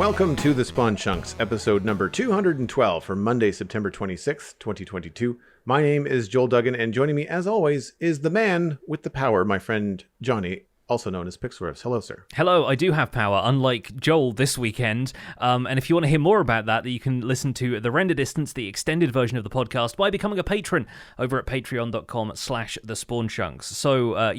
Welcome to The Spawn Chunks, episode number 212 for Monday, September 26th, 2022. My name is Joel Duggan, and joining me, as always, is the man with the power, my friend Johnny, also known as Pixelriffs. Hello, sir. Hello, I do have power, unlike Joel this weekend. And if you want to hear more about that, you can listen to The Render Distance, the extended version of the podcast, by becoming a patron over at patreon.com/thespawnchunks. So,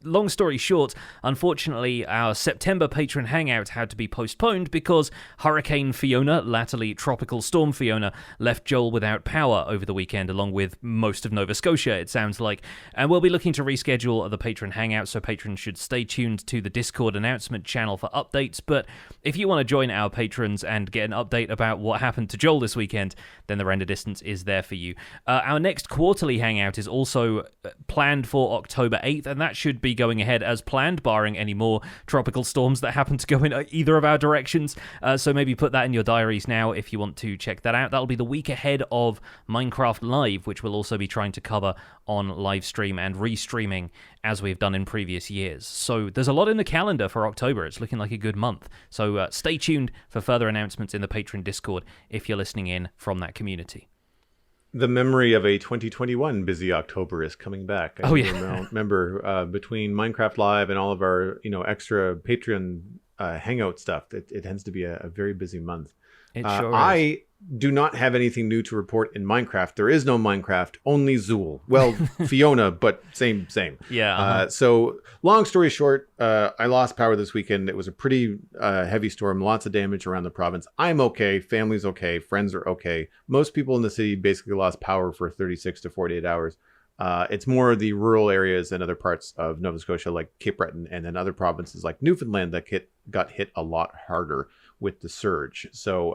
long story short, unfortunately, our September patron hangout had to be postponed because Hurricane Fiona, latterly Tropical Storm Fiona, left Joel without power over the weekend, along with most of Nova Scotia, it sounds like. And we'll be looking to reschedule the patron hangout, so patrons should stay tuned to the Discord announcement channel for updates. But if you want to join our patrons and get an update about what happened to Joel this weekend, then the Render Distance is there for you. Our next quarterly hangout is also planned for October 8th, and that should be going ahead as planned, barring any more tropical storms that happen to go in either of our directions. So maybe put that in your diaries now if you want to check that out. That'll be the week ahead of Minecraft Live, which we'll also be trying to cover on live stream and restreaming as we've done in previous years. So there's a lot in the calendar for October. It's looking like a good month. So stay tuned for further announcements in the Patreon Discord if you're listening in from that community. The memory of a 2021 busy October is coming back. Remember between Minecraft Live and all of our extra Patreon hangout stuff, it tends to be a very busy month. It sure is. I do not have anything new to report in Minecraft. There is no Minecraft, only Zool. Well, Fiona, but same. Yeah. So long story short, I lost power this weekend. It was a pretty heavy storm, lots of damage around the province. I'm okay. Family's okay. Friends are okay. Most people in the city basically lost power for 36 to 48 hours. It's more the rural areas and other parts of Nova Scotia, like Cape Breton, and then other provinces like Newfoundland that got hit a lot harder with the surge. So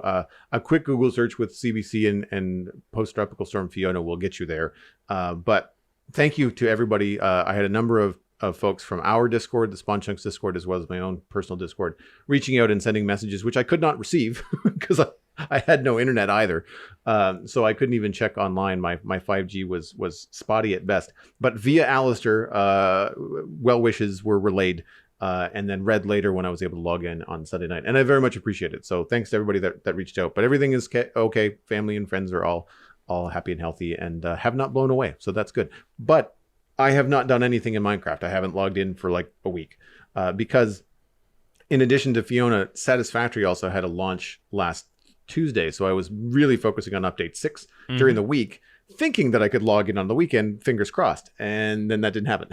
a quick Google search with CBC and post-tropical storm Fiona will get you there. But thank you to everybody. I had a number of folks from our Discord, the Spawn Chunks Discord, as well as my own personal Discord, reaching out and sending messages, which I could not receive because I had no internet either. So I couldn't even check online. My 5G was spotty at best. But via Alistair, well wishes were relayed and then read later when I was able to log in on Sunday night. And I very much appreciate it. So thanks to everybody that reached out. But everything is okay. Family and friends are all happy and healthy and have not blown away. So that's good. But I have not done anything in Minecraft. I haven't logged in for like a week because in addition to Fiona, Satisfactory also had a launch last Tuesday. So I was really focusing on update 6 during the week, thinking that I could log in on the weekend, fingers crossed. And then that didn't happen.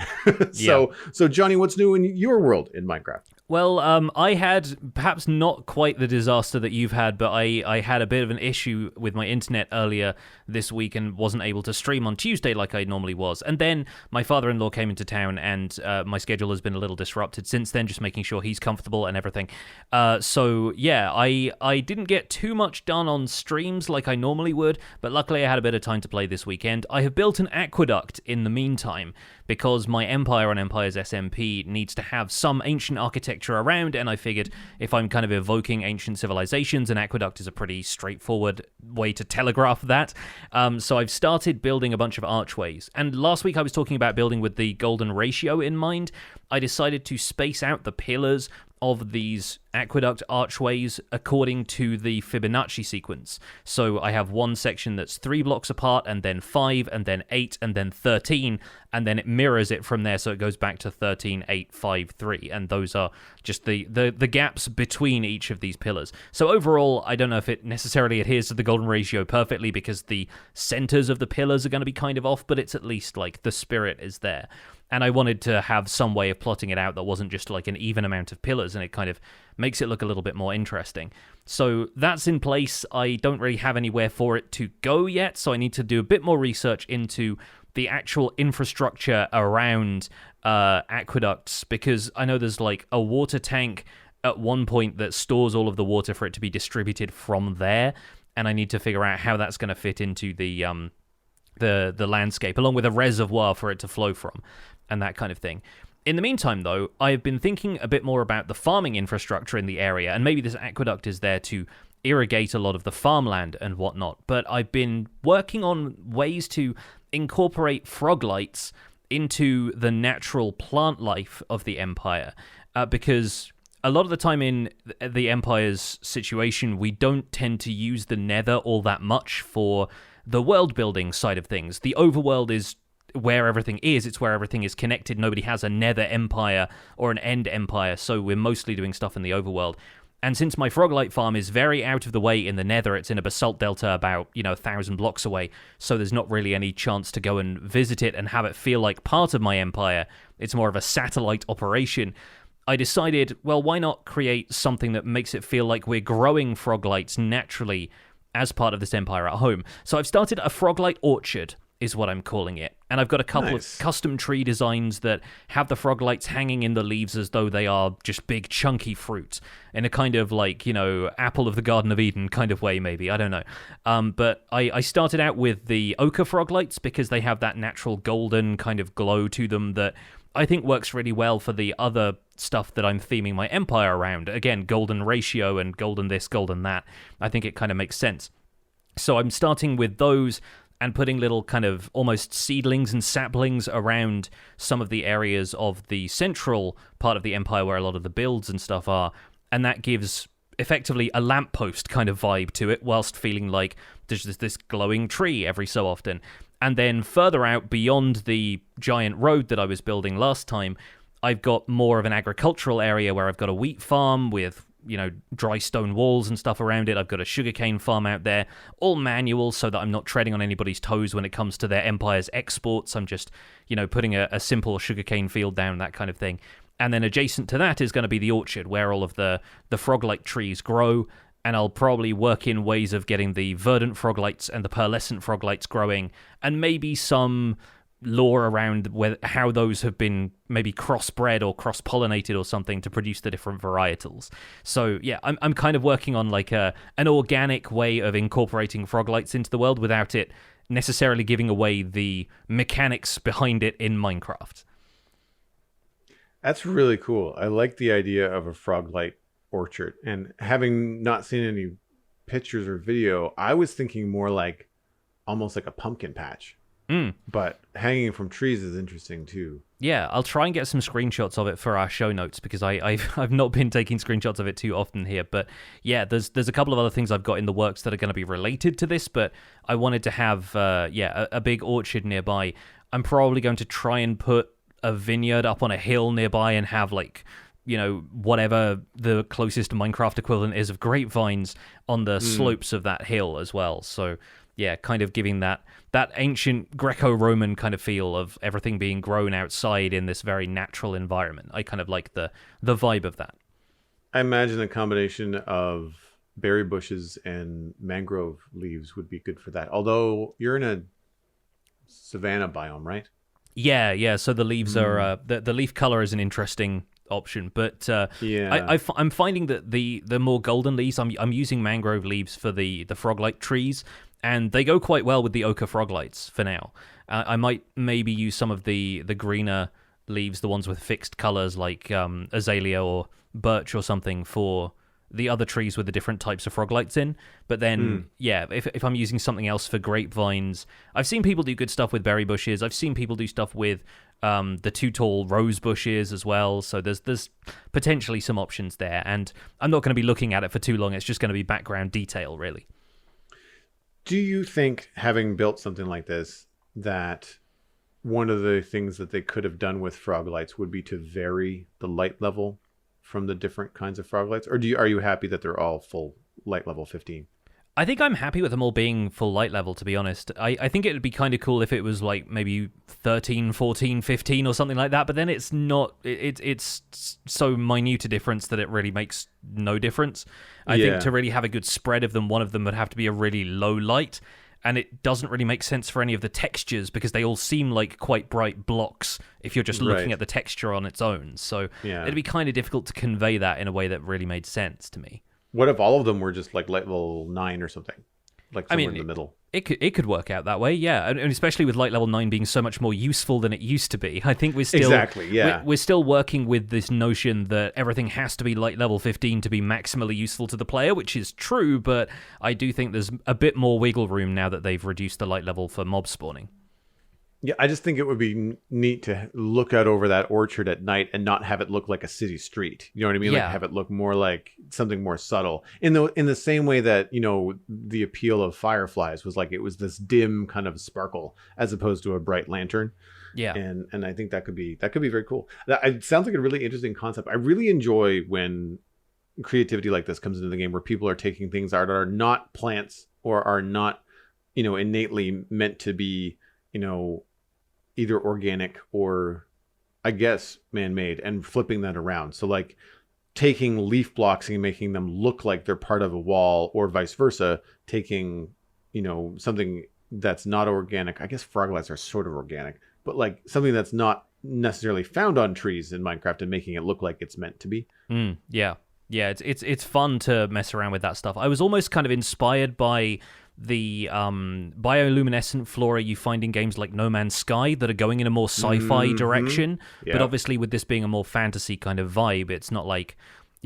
So Johnny, what's new in your world in Minecraft? Well, I had perhaps not quite the disaster that you've had, but I had a bit of an issue with my internet earlier this week and wasn't able to stream on Tuesday like I normally was. And then my father-in-law came into town and my schedule has been a little disrupted since then, just making sure he's comfortable and everything. I didn't get too much done on streams like I normally would, but luckily I had a bit of time to play this weekend. I have built an aqueduct in the meantime because my Empire on Empire's SMP needs to have some ancient architecture around, and I figured if I'm kind of evoking ancient civilizations, an aqueduct is a pretty straightforward way to telegraph that. So I've started building a bunch of archways. And last week I was talking about building with the golden ratio in mind. I decided to space out the pillars of these aqueduct archways according to the Fibonacci sequence. So I have one section that's 3 blocks apart, and then 5, and then 8, and then 13, and then it mirrors it from there, so it goes back to 13, 8, 5, 3, and those are just the gaps between each of these pillars. So overall, I don't know if it necessarily adheres to the golden ratio perfectly because the centers of the pillars are going to be kind of off, but it's at least like the spirit is there. And I wanted to have some way of plotting it out that wasn't just like an even amount of pillars, and it kind of makes it look a little bit more interesting. So that's in place. I don't really have anywhere for it to go yet, so I need to do a bit more research into the actual infrastructure around aqueducts, because I know there's like a water tank at one point that stores all of the water for it to be distributed from there, and I need to figure out how that's going to fit into the landscape, along with a reservoir for it to flow from, and that kind of thing. In the meantime, though, I've been thinking a bit more about the farming infrastructure in the area, and maybe this aqueduct is there to irrigate a lot of the farmland and whatnot, but I've been working on ways to incorporate frog lights into the natural plant life of the Empire, because a lot of the time in the Empire's situation, we don't tend to use the Nether all that much for the world building side of things. The overworld is where everything is. It's where everything is connected. Nobody has a Nether Empire or an End Empire, so we're mostly doing stuff in the overworld. And since my Froglite farm is very out of the way in the Nether, it's in a basalt delta about, 1,000 blocks away, so there's not really any chance to go and visit it and have it feel like part of my empire. It's more of a satellite operation. I decided, well, why not create something that makes it feel like we're growing Froglites naturally as part of this empire at home. So I've started a Froglite orchard, is what I'm calling it. And I've got a couple of custom tree designs that have the Froglites hanging in the leaves as though they are just big chunky fruit in a kind of like, apple of the Garden of Eden kind of way, maybe. I don't know. But I started out with the ochre Froglites because they have that natural golden kind of glow to them that I think works really well for the other stuff that I'm theming my empire around. Again, golden ratio and golden this, golden that. I think it kind of makes sense. So I'm starting with those and putting little kind of almost seedlings and saplings around some of the areas of the central part of the empire where a lot of the builds and stuff are. And that gives effectively a lamppost kind of vibe to it, whilst feeling like there's just this glowing tree every so often. And then further out beyond the giant road that I was building last time, I've got more of an agricultural area where I've got a wheat farm with, dry stone walls and stuff around it. I've got a sugarcane farm out there, all manual so that I'm not treading on anybody's toes when it comes to their empire's exports. I'm just, putting a simple sugarcane field down, that kind of thing. And then adjacent to that is going to be the orchard where all of the Froglite trees grow. And I'll probably work in ways of getting the verdant Froglites and the pearlescent Froglites growing, and maybe some lore around how those have been maybe crossbred or cross-pollinated or something to produce the different varietals. So yeah, I'm kind of working on like an organic way of incorporating Froglites into the world without it necessarily giving away the mechanics behind it in Minecraft. That's really cool. I like the idea of a Froglite orchard, and having not seen any pictures or video, I was thinking more like almost like a pumpkin patch. But hanging from trees is interesting too. Yeah, I'll try and get some screenshots of it for our show notes because I've not been taking screenshots of it too often here. But yeah, there's a couple of other things I've got in the works that are going to be related to this. But I wanted to have a big orchard nearby. I'm probably going to try and put a vineyard up on a hill nearby and have like, whatever the closest Minecraft equivalent is of grapevines on the slopes of that hill as well. So yeah, kind of giving that ancient Greco-Roman kind of feel of everything being grown outside in this very natural environment. I kind of like the vibe of that. I imagine a combination of berry bushes and mangrove leaves would be good for that. Although you're in a savanna biome, right? Yeah. So the leaves are the leaf color is an interesting option, but I'm finding that the more golden leaves, I'm using mangrove leaves for the Froglite trees, and they go quite well with the ochre Froglites for now. I might maybe use some of the greener leaves, the ones with fixed colors like azalea or birch or something, for the other trees with the different types of Froglites in. But then, if I'm using something else for grapevines, I've seen people do good stuff with berry bushes. I've seen people do stuff with the two tall rose bushes as well. So there's potentially some options there. And I'm not going to be looking at it for too long. It's just going to be background detail, really. Do you think, having built something like this, that one of the things that they could have done with Froglites would be to vary the light level from the different kinds of Froglites? Or are you happy that they're all full light level 15? I think I'm happy with them all being full light level, to be honest. I think it would be kind of cool if it was like maybe 13, 14, 15 or something like that, but then it's not, it's so minute a difference that it really makes no difference. I think to really have a good spread of them, one of them would have to be a really low light, and it doesn't really make sense for any of the textures because they all seem like quite bright blocks if you're just looking at the texture on its own. So it'd be kind of difficult to convey that in a way that really made sense to me. What if all of them were just like light level 9 or something? Like somewhere in the middle? It could work out that way, yeah. And especially with light level 9 being so much more useful than it used to be. I think we're still... Exactly, yeah. We're still working with this notion that everything has to be light level 15 to be maximally useful to the player, which is true, but I do think there's a bit more wiggle room now that they've reduced the light level for mob spawning. Yeah, I just think it would be neat to look out over that orchard at night and not have it look like a city street. You know what I mean? Like Yeah. have it look more like something more subtle. In the same way that, the appeal of Fireflies was like it was this dim kind of sparkle as opposed to a bright lantern. Yeah. And I think that could be very cool. It sounds like a really interesting concept. I really enjoy when creativity like this comes into the game where people are taking things that are not plants or are not, innately meant to be, either organic or I guess man-made and flipping that around. So like taking leaf blocks and making them look like they're part of a wall or vice versa, taking, something that's not organic. I guess frog lights are sort of organic, but like something that's not necessarily found on trees in Minecraft and making it look like it's meant to be. Yeah. Yeah, it's fun to mess around with that stuff. I was almost kind of inspired by the bioluminescent flora you find in games like No Man's Sky that are going in a more sci-fi direction. Yeah. But obviously with this being a more fantasy kind of vibe, it's not like,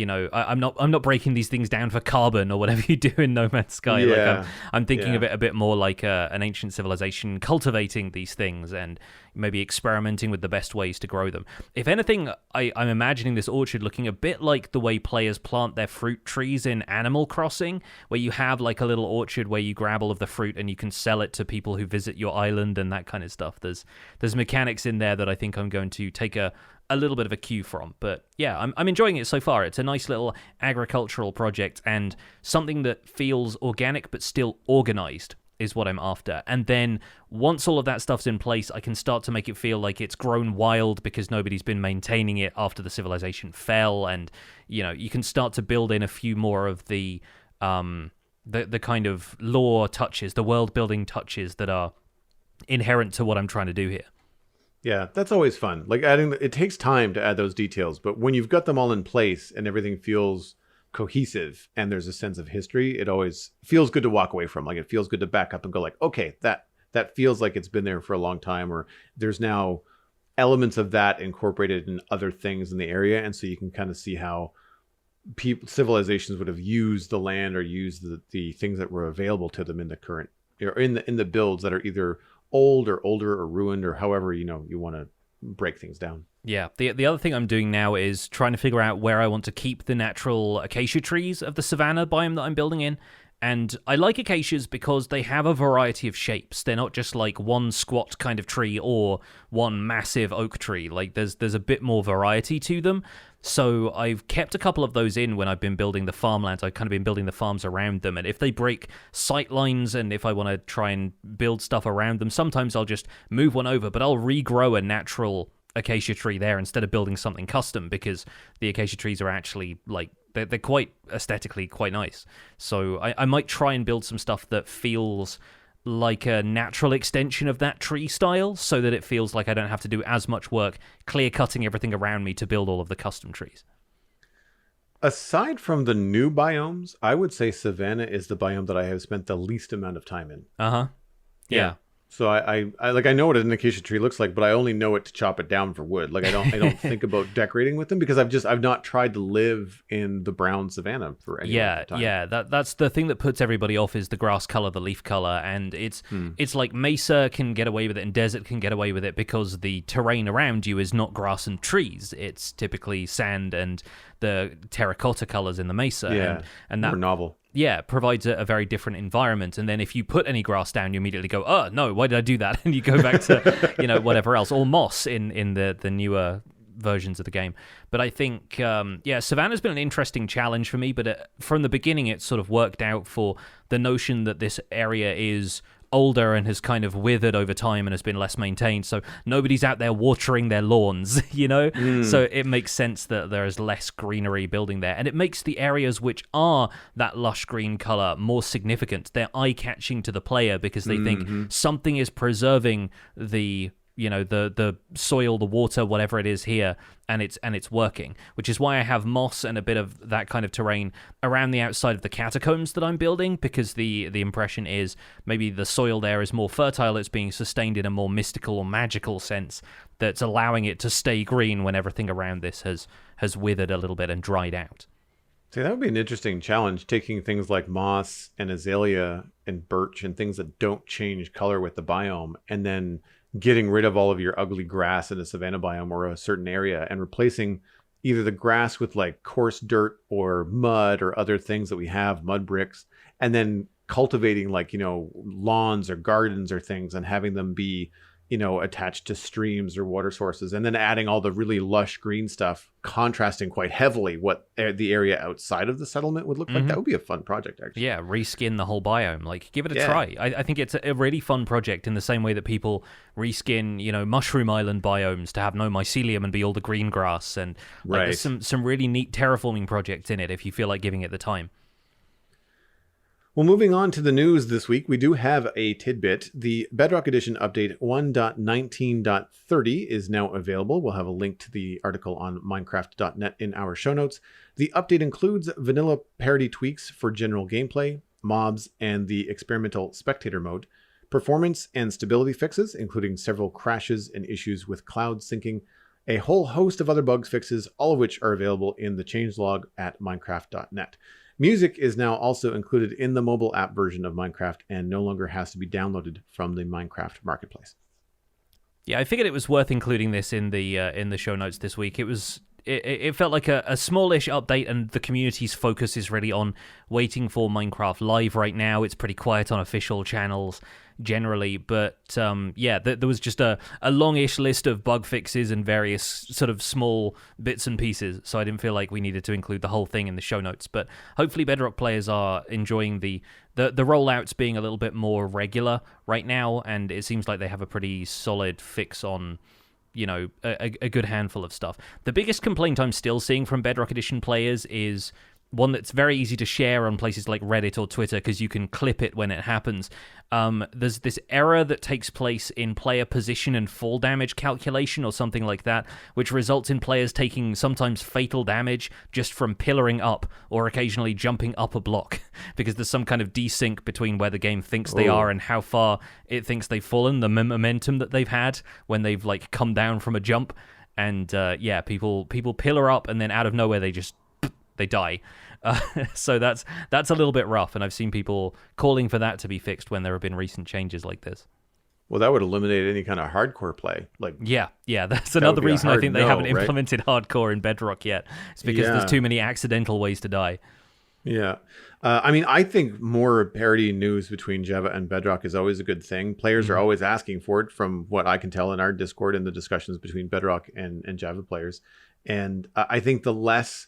I'm not breaking these things down for carbon or whatever you do in No Man's Sky. Yeah. Like I'm thinking of it a bit more like an ancient civilization cultivating these things and maybe experimenting with the best ways to grow them. If anything, I'm imagining this orchard looking a bit like the way players plant their fruit trees in Animal Crossing, where you have like a little orchard where you grab all of the fruit and you can sell it to people who visit your island and that kind of stuff. There's mechanics in there that I think I'm going to take a little bit of a cue from. But yeah, I'm enjoying it so far. It's a nice little agricultural project and something that feels organic but still organized is what I'm after. And then once all of that stuff's in place, I can start to make it feel like it's grown wild because nobody's been maintaining it after the civilization fell. And, you can start to build in a few more of the kind of lore touches, the world building touches that are inherent to what I'm trying to do here. Yeah, that's always fun. Like it takes time to add those details, but when you've got them all in place and everything feels cohesive and there's a sense of history, it always feels good to walk away from. Like it feels good to back up and go like, okay, that feels like it's been there for a long time, or there's now elements of that incorporated in other things in the area. And so you can kind of see how civilizations would have used the land or used the things that were available to them in the current, or in the builds that are either old or older or ruined or however, you want to break things down. Yeah, the other thing I'm doing now is trying to figure out where I want to keep the natural acacia trees of the savanna biome that I'm building in. And I like acacias because they have a variety of shapes. They're not just like one squat kind of tree or one massive oak tree. Like there's a bit more variety to them. So I've kept a couple of those in when I've been building the farmlands. I've kind of been building the farms around them. And if they break sight lines and if I want to try and build stuff around them, sometimes I'll just move one over, but I'll regrow a natural acacia tree there instead of building something custom, because the acacia trees are actually like they're quite aesthetically quite nice. So I might try and build some stuff that feels like a natural extension of that tree style, so that it feels like I don't have to do as much work clear cutting everything around me to build all of the custom trees. Aside from the new biomes, I would say savanna is the biome that I have spent the least amount of time in. Yeah. So I know what an acacia tree looks like, but I only know it to chop it down for wood. Like I don't think about decorating with them because I've not tried to live in the brown savanna for any length of time. Yeah. That's the thing that puts everybody off is the grass color, the leaf color, and it's like mesa can get away with it and desert can get away with it because the terrain around you is not grass and trees. It's typically sand and the terracotta colors in the mesa. Yeah, and that more novel. Yeah, provides a very different environment. And then if you put any grass down, you immediately go, oh, no, why did I do that? And you go back to, whatever else. Or moss in the newer versions of the game. But I think, Savannah's been an interesting challenge for me. But from the beginning, it sort of worked out for the notion that this area is older and has kind of withered over time and has been less maintained, so nobody's out there watering their lawns, so it makes sense that there is less greenery building there, and it makes the areas which are that lush green color more significant. They're eye-catching to the player because they think something is preserving the the soil, the water, whatever it is here, and it's working, which is why I have moss and a bit of that kind of terrain around the outside of the catacombs that I'm building, because the impression is maybe the soil there is more fertile, it's being sustained in a more mystical or magical sense that's allowing it to stay green when everything around this has withered a little bit and dried out. See, that would be an interesting challenge, taking things like moss and azalea and birch and things that don't change color with the biome, and then getting rid of all of your ugly grass in a savanna biome or a certain area and replacing either the grass with like coarse dirt or mud or other things that we have, mud bricks, and then cultivating like, lawns or gardens or things and having them be, attached to streams or water sources, and then adding all the really lush green stuff, contrasting quite heavily what the area outside of the settlement would look like. That would be a fun project, actually. Yeah, reskin the whole biome. Like, give it a try. I think it's a really fun project in the same way that people reskin, Mushroom Island biomes to have no mycelium and be all the green grass. And there's some really neat terraforming projects in it if you feel like giving it the time. Well, moving on to the news this week, we do have a tidbit. The Bedrock Edition update 1.19.30 is now available. We'll have a link to the article on Minecraft.net in our show notes. The update includes vanilla parity tweaks for general gameplay, mobs, and the experimental spectator mode, performance and stability fixes, including several crashes and issues with cloud syncing, a whole host of other bugs fixes, all of which are available in the changelog at Minecraft.net. Music is now also included in the mobile app version of Minecraft and no longer has to be downloaded from the Minecraft marketplace. Yeah, I figured it was worth including this in the show notes this week. It felt like a smallish update, and the community's focus is really on waiting for Minecraft Live right now. It's pretty quiet on official channels generally, but there was just a longish list of bug fixes and various sort of small bits and pieces, so I didn't feel like we needed to include the whole thing in the show notes. But hopefully Bedrock players are enjoying the rollouts being a little bit more regular right now, and it seems like they have a pretty solid fix on a good handful of stuff. The biggest complaint I'm still seeing from Bedrock Edition players is one that's very easy to share on places like Reddit or Twitter because you can clip it when it happens. There's this error that takes place in player position and fall damage calculation or something like that, which results in players taking sometimes fatal damage just from pillaring up or occasionally jumping up a block because there's some kind of desync between where the game thinks they are and how far it thinks they've fallen, the momentum that they've had when they've like come down from a jump. And people pillar up and then out of nowhere they die. So that's a little bit rough, and I've seen people calling for that to be fixed when there have been recent changes like this. Well, that would eliminate any kind of hardcore play. That's another reason I think they haven't implemented hardcore in Bedrock yet. It's because there's too many accidental ways to die. Yeah. I think more parity news between Java and Bedrock is always a good thing. Players are always asking for it, from what I can tell in our Discord and the discussions between Bedrock and Java players. And I think the less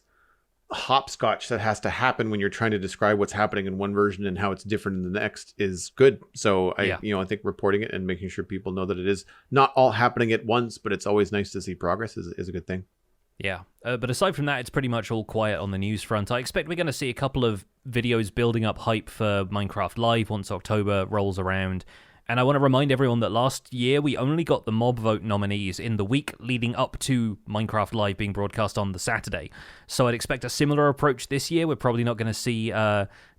hopscotch that has to happen when you're trying to describe what's happening in one version and how it's different in the next is good. So I think reporting it and making sure people know that it is not all happening at once, but it's always nice to see progress is a good thing. Yeah, but aside from that, it's pretty much all quiet on the news front. I expect we're going to see a couple of videos building up hype for Minecraft Live once October rolls around. And I want to remind everyone that last year we only got the mob vote nominees in the week leading up to Minecraft Live being broadcast on the Saturday. So I'd expect a similar approach this year. We're probably not going to see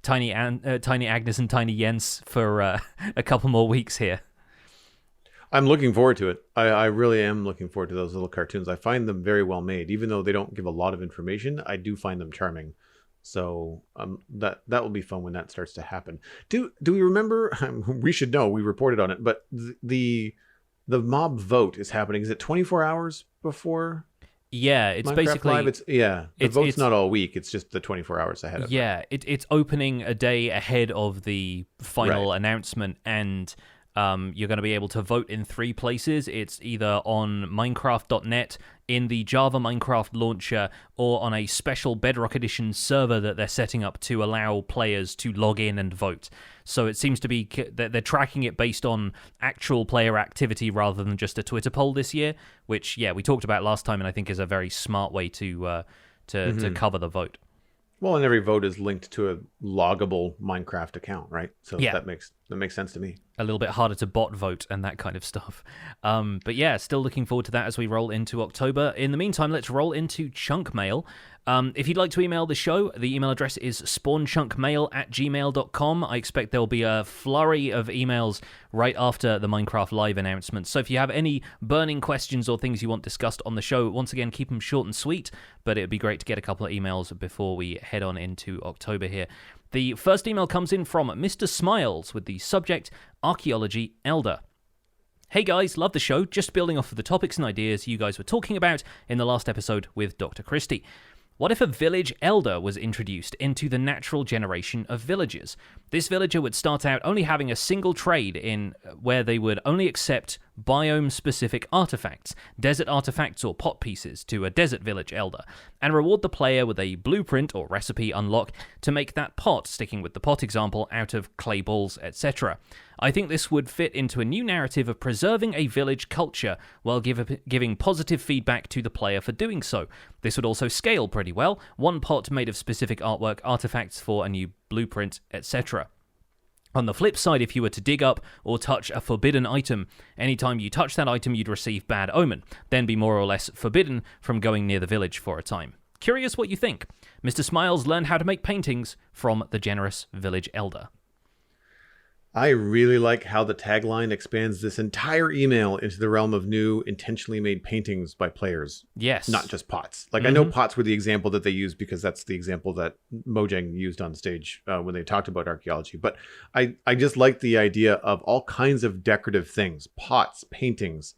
Tiny Agnes and Tiny Jens for a couple more weeks here. I'm looking forward to it. I really am looking forward to those little cartoons. I find them very well made. Even though they don't give a lot of information, I do find them charming. So that will be fun when that starts to happen. Do we remember? We should know. We reported on it. But the mob vote is happening. Is it 24 hours before? Yeah, it's Minecraft basically Live? The vote's not all week. It's just the 24 hours ahead of it. Yeah, it's opening a day ahead of the final announcement, and you're going to be able to vote in 3 places. It's either on Minecraft.net, in the Java Minecraft launcher, or on a special Bedrock Edition server that they're setting up to allow players to log in and vote. So it seems to be that they're tracking it based on actual player activity rather than just a Twitter poll this year, which, we talked about last time, and I think is a very smart way to cover the vote. Well, and every vote is linked to a loggable Minecraft account, right? So that makes sense to me. A little bit harder to bot vote and that kind of stuff. But still looking forward to that as we roll into October. In the meantime, let's roll into chunk mail. If you'd like to email the show, the email address is spawnchunkmail@gmail.com. I expect there'll be a flurry of emails right after the Minecraft Live announcement. So if you have any burning questions or things you want discussed on the show, once again, keep them short and sweet, but it'd be great to get a couple of emails before we head on into October here. The first email comes in from Mr. Smiles with the subject, Archaeology Elder. Hey guys, love the show. Just building off of the topics and ideas you guys were talking about in the last episode with Dr. Christie. What if a village elder was introduced into the natural generation of villagers? This villager would start out only having a single trade in where they would only accept biome-specific artifacts, desert artifacts or pot pieces to a desert village elder, and reward the player with a blueprint or recipe unlock to make that pot, sticking with the pot example, out of clay balls, etc. I think this would fit into a new narrative of preserving a village culture while giving positive feedback to the player for doing so. This would also scale pretty well, one pot made of specific artwork, artifacts for a new blueprint, etc. On the flip side, if you were to dig up or touch a forbidden item, anytime you touch that item you'd receive bad omen, then be more or less forbidden from going near the village for a time. Curious what you think. Mr. Smiles learned how to make paintings from the generous village elder. I really like how the tagline expands this entire email into the realm of new, intentionally made paintings by players. Yes. Not just pots. Like, I know pots were the example that they used because that's the example that Mojang used on stage when they talked about archaeology. But I just like the idea of all kinds of decorative things. Pots, paintings,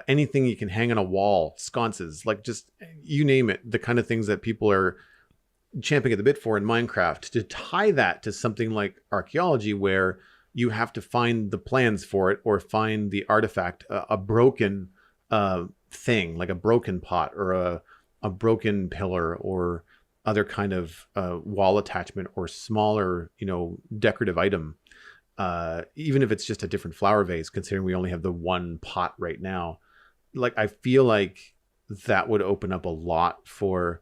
anything you can hang on a wall, sconces, like just you name it. The kind of things that people are champing at the bit for in Minecraft. To tie that to something like archaeology where you have to find the plans for it or find the artifact, a broken thing, like a broken pot or a broken pillar or other kind of wall attachment or smaller, decorative item. Even if it's just a different flower vase, considering we only have the one pot right now. Like, I feel like that would open up a lot for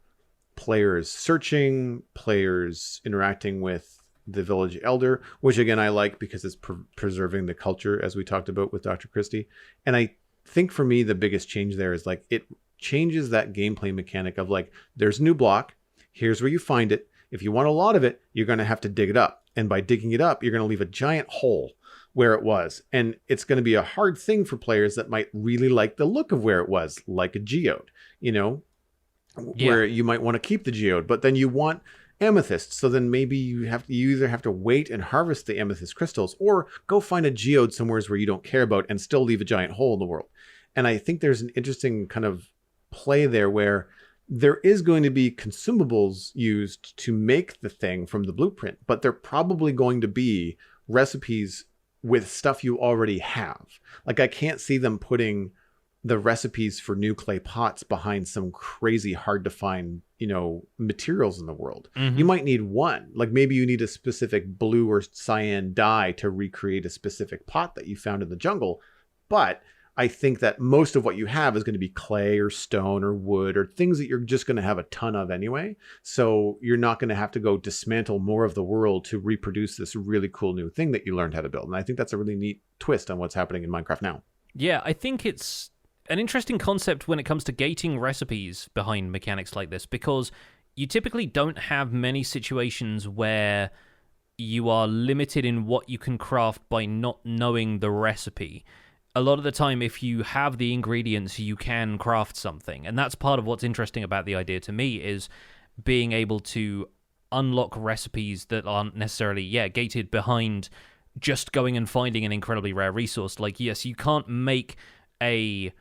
players searching, players interacting with the village elder, which again I like because it's preserving the culture, as we talked about with Dr. Christie. And I think for me the biggest change there is like it changes that gameplay mechanic of like, there's a new block, here's where you find it. If you want a lot of it, you're going to have to dig it up, and by digging it up you're going to leave a giant hole where it was, and it's going to be a hard thing for players that might really like the look of where it was, like a geode, where you might want to keep the geode, but then you want amethyst, so then maybe you either have to wait and harvest the amethyst crystals or go find a geode somewhere where you don't care about and still leave a giant hole in the world. And I think there's an interesting kind of play there where there is going to be consumables used to make the thing from the blueprint, but they're probably going to be recipes with stuff you already have. Like, I can't see them putting the recipes for new clay pots behind some crazy hard to find, materials in the world. You might need one, like maybe you need a specific blue or cyan dye to recreate a specific pot that you found in the jungle. But I think that most of what you have is going to be clay or stone or wood or things that you're just going to have a ton of anyway. So you're not going to have to go dismantle more of the world to reproduce this really cool new thing that you learned how to build. And I think that's a really neat twist on what's happening in Minecraft now. Yeah, I think it's an interesting concept when it comes to gating recipes behind mechanics like this, because you typically don't have many situations where you are limited in what you can craft by not knowing the recipe. A lot of the time, if you have the ingredients, you can craft something. And that's part of what's interesting about the idea to me, is being able to unlock recipes that aren't necessarily, gated behind just going and finding an incredibly rare resource. Like, yes, you can't make a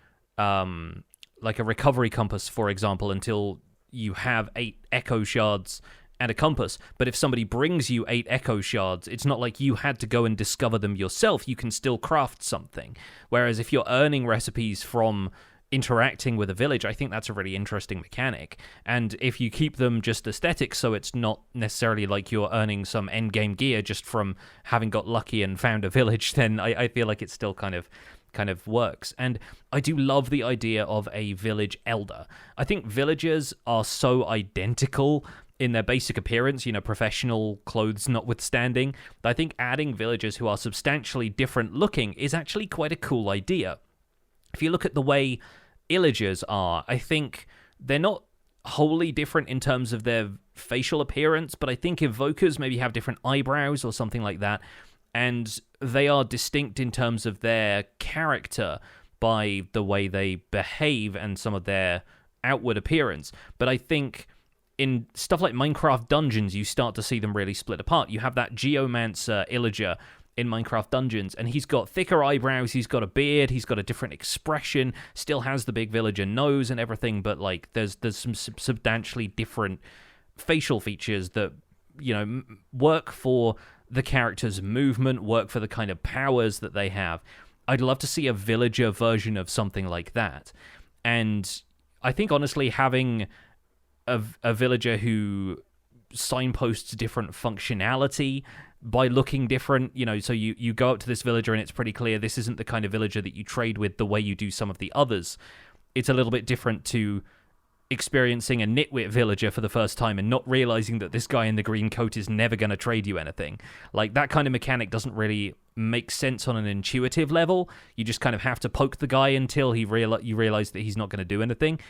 recovery compass, for example, until you have 8 echo shards and a compass. But if somebody brings you 8 echo shards, it's not like you had to go and discover them yourself. You can still craft something. Whereas if you're earning recipes from interacting with a village, I think that's a really interesting mechanic. And if you keep them just aesthetic, so it's not necessarily like you're earning some endgame gear just from having got lucky and found a village, then I feel like it's still kind of works. And I do love the idea of a village elder. I think villagers are so identical in their basic appearance, professional clothes notwithstanding, that I think adding villagers who are substantially different looking is actually quite a cool idea. If you look at the way illagers are, I think they're not wholly different in terms of their facial appearance, but I think evokers maybe have different eyebrows or something like that. And they are distinct in terms of their character by the way they behave and some of their outward appearance. But I think in stuff like Minecraft Dungeons, you start to see them really split apart. You have that Geomancer Illager in Minecraft Dungeons, and he's got thicker eyebrows, he's got a beard, he's got a different expression, still has the big villager nose and everything, but like there's some substantially different facial features that, you know, work for the character's movement, work for the kind of powers that they have. I'd love to see a villager version of something like that. And I think, honestly, having a villager who signposts different functionality by looking different, you know, so you go up to this villager and it's pretty clear this isn't the kind of villager that you trade with the way you do some of the others. It's a little bit different to experiencing a nitwit villager for the first time and not realizing that this guy in the green coat is never going to trade you anything. Like, that kind of mechanic doesn't really make sense on an intuitive level. You just kind of have to poke the guy until you realize that he's not going to do anything.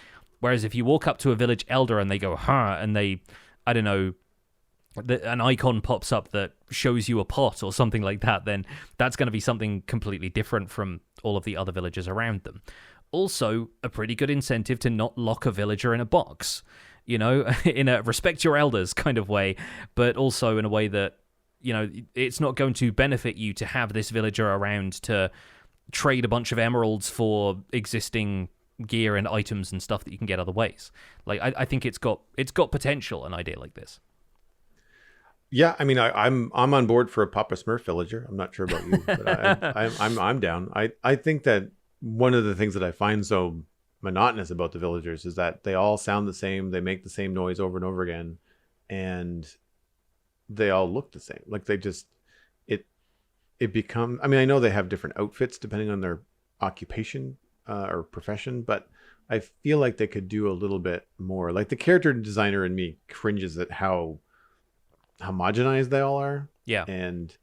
Whereas if you walk up to a village elder and they go, huh, and they, I don't know, an icon pops up that shows you a pot or something like that, then that's going to be something completely different from all of the other villagers around them. Also, a pretty good incentive to not lock a villager in a box, you know, in a respect your elders kind of way, but also in a way that, you know, it's not going to benefit you to have this villager around to trade a bunch of emeralds for existing gear and items and stuff that you can get other ways. Like, I think it's got potential, an idea like this. Yeah, I mean, I'm on board for a Papa Smurf villager. I'm not sure about you, but I'm down. I think that one of the things that I find so monotonous about the villagers is that they all sound the same. They make the same noise over and over again, and they all look the same. Like, they just it become. I mean, I know they have different outfits depending on their occupation or profession, but I feel like they could do a little bit more. Like, the character designer in me cringes at how homogenized they all are. Yeah. And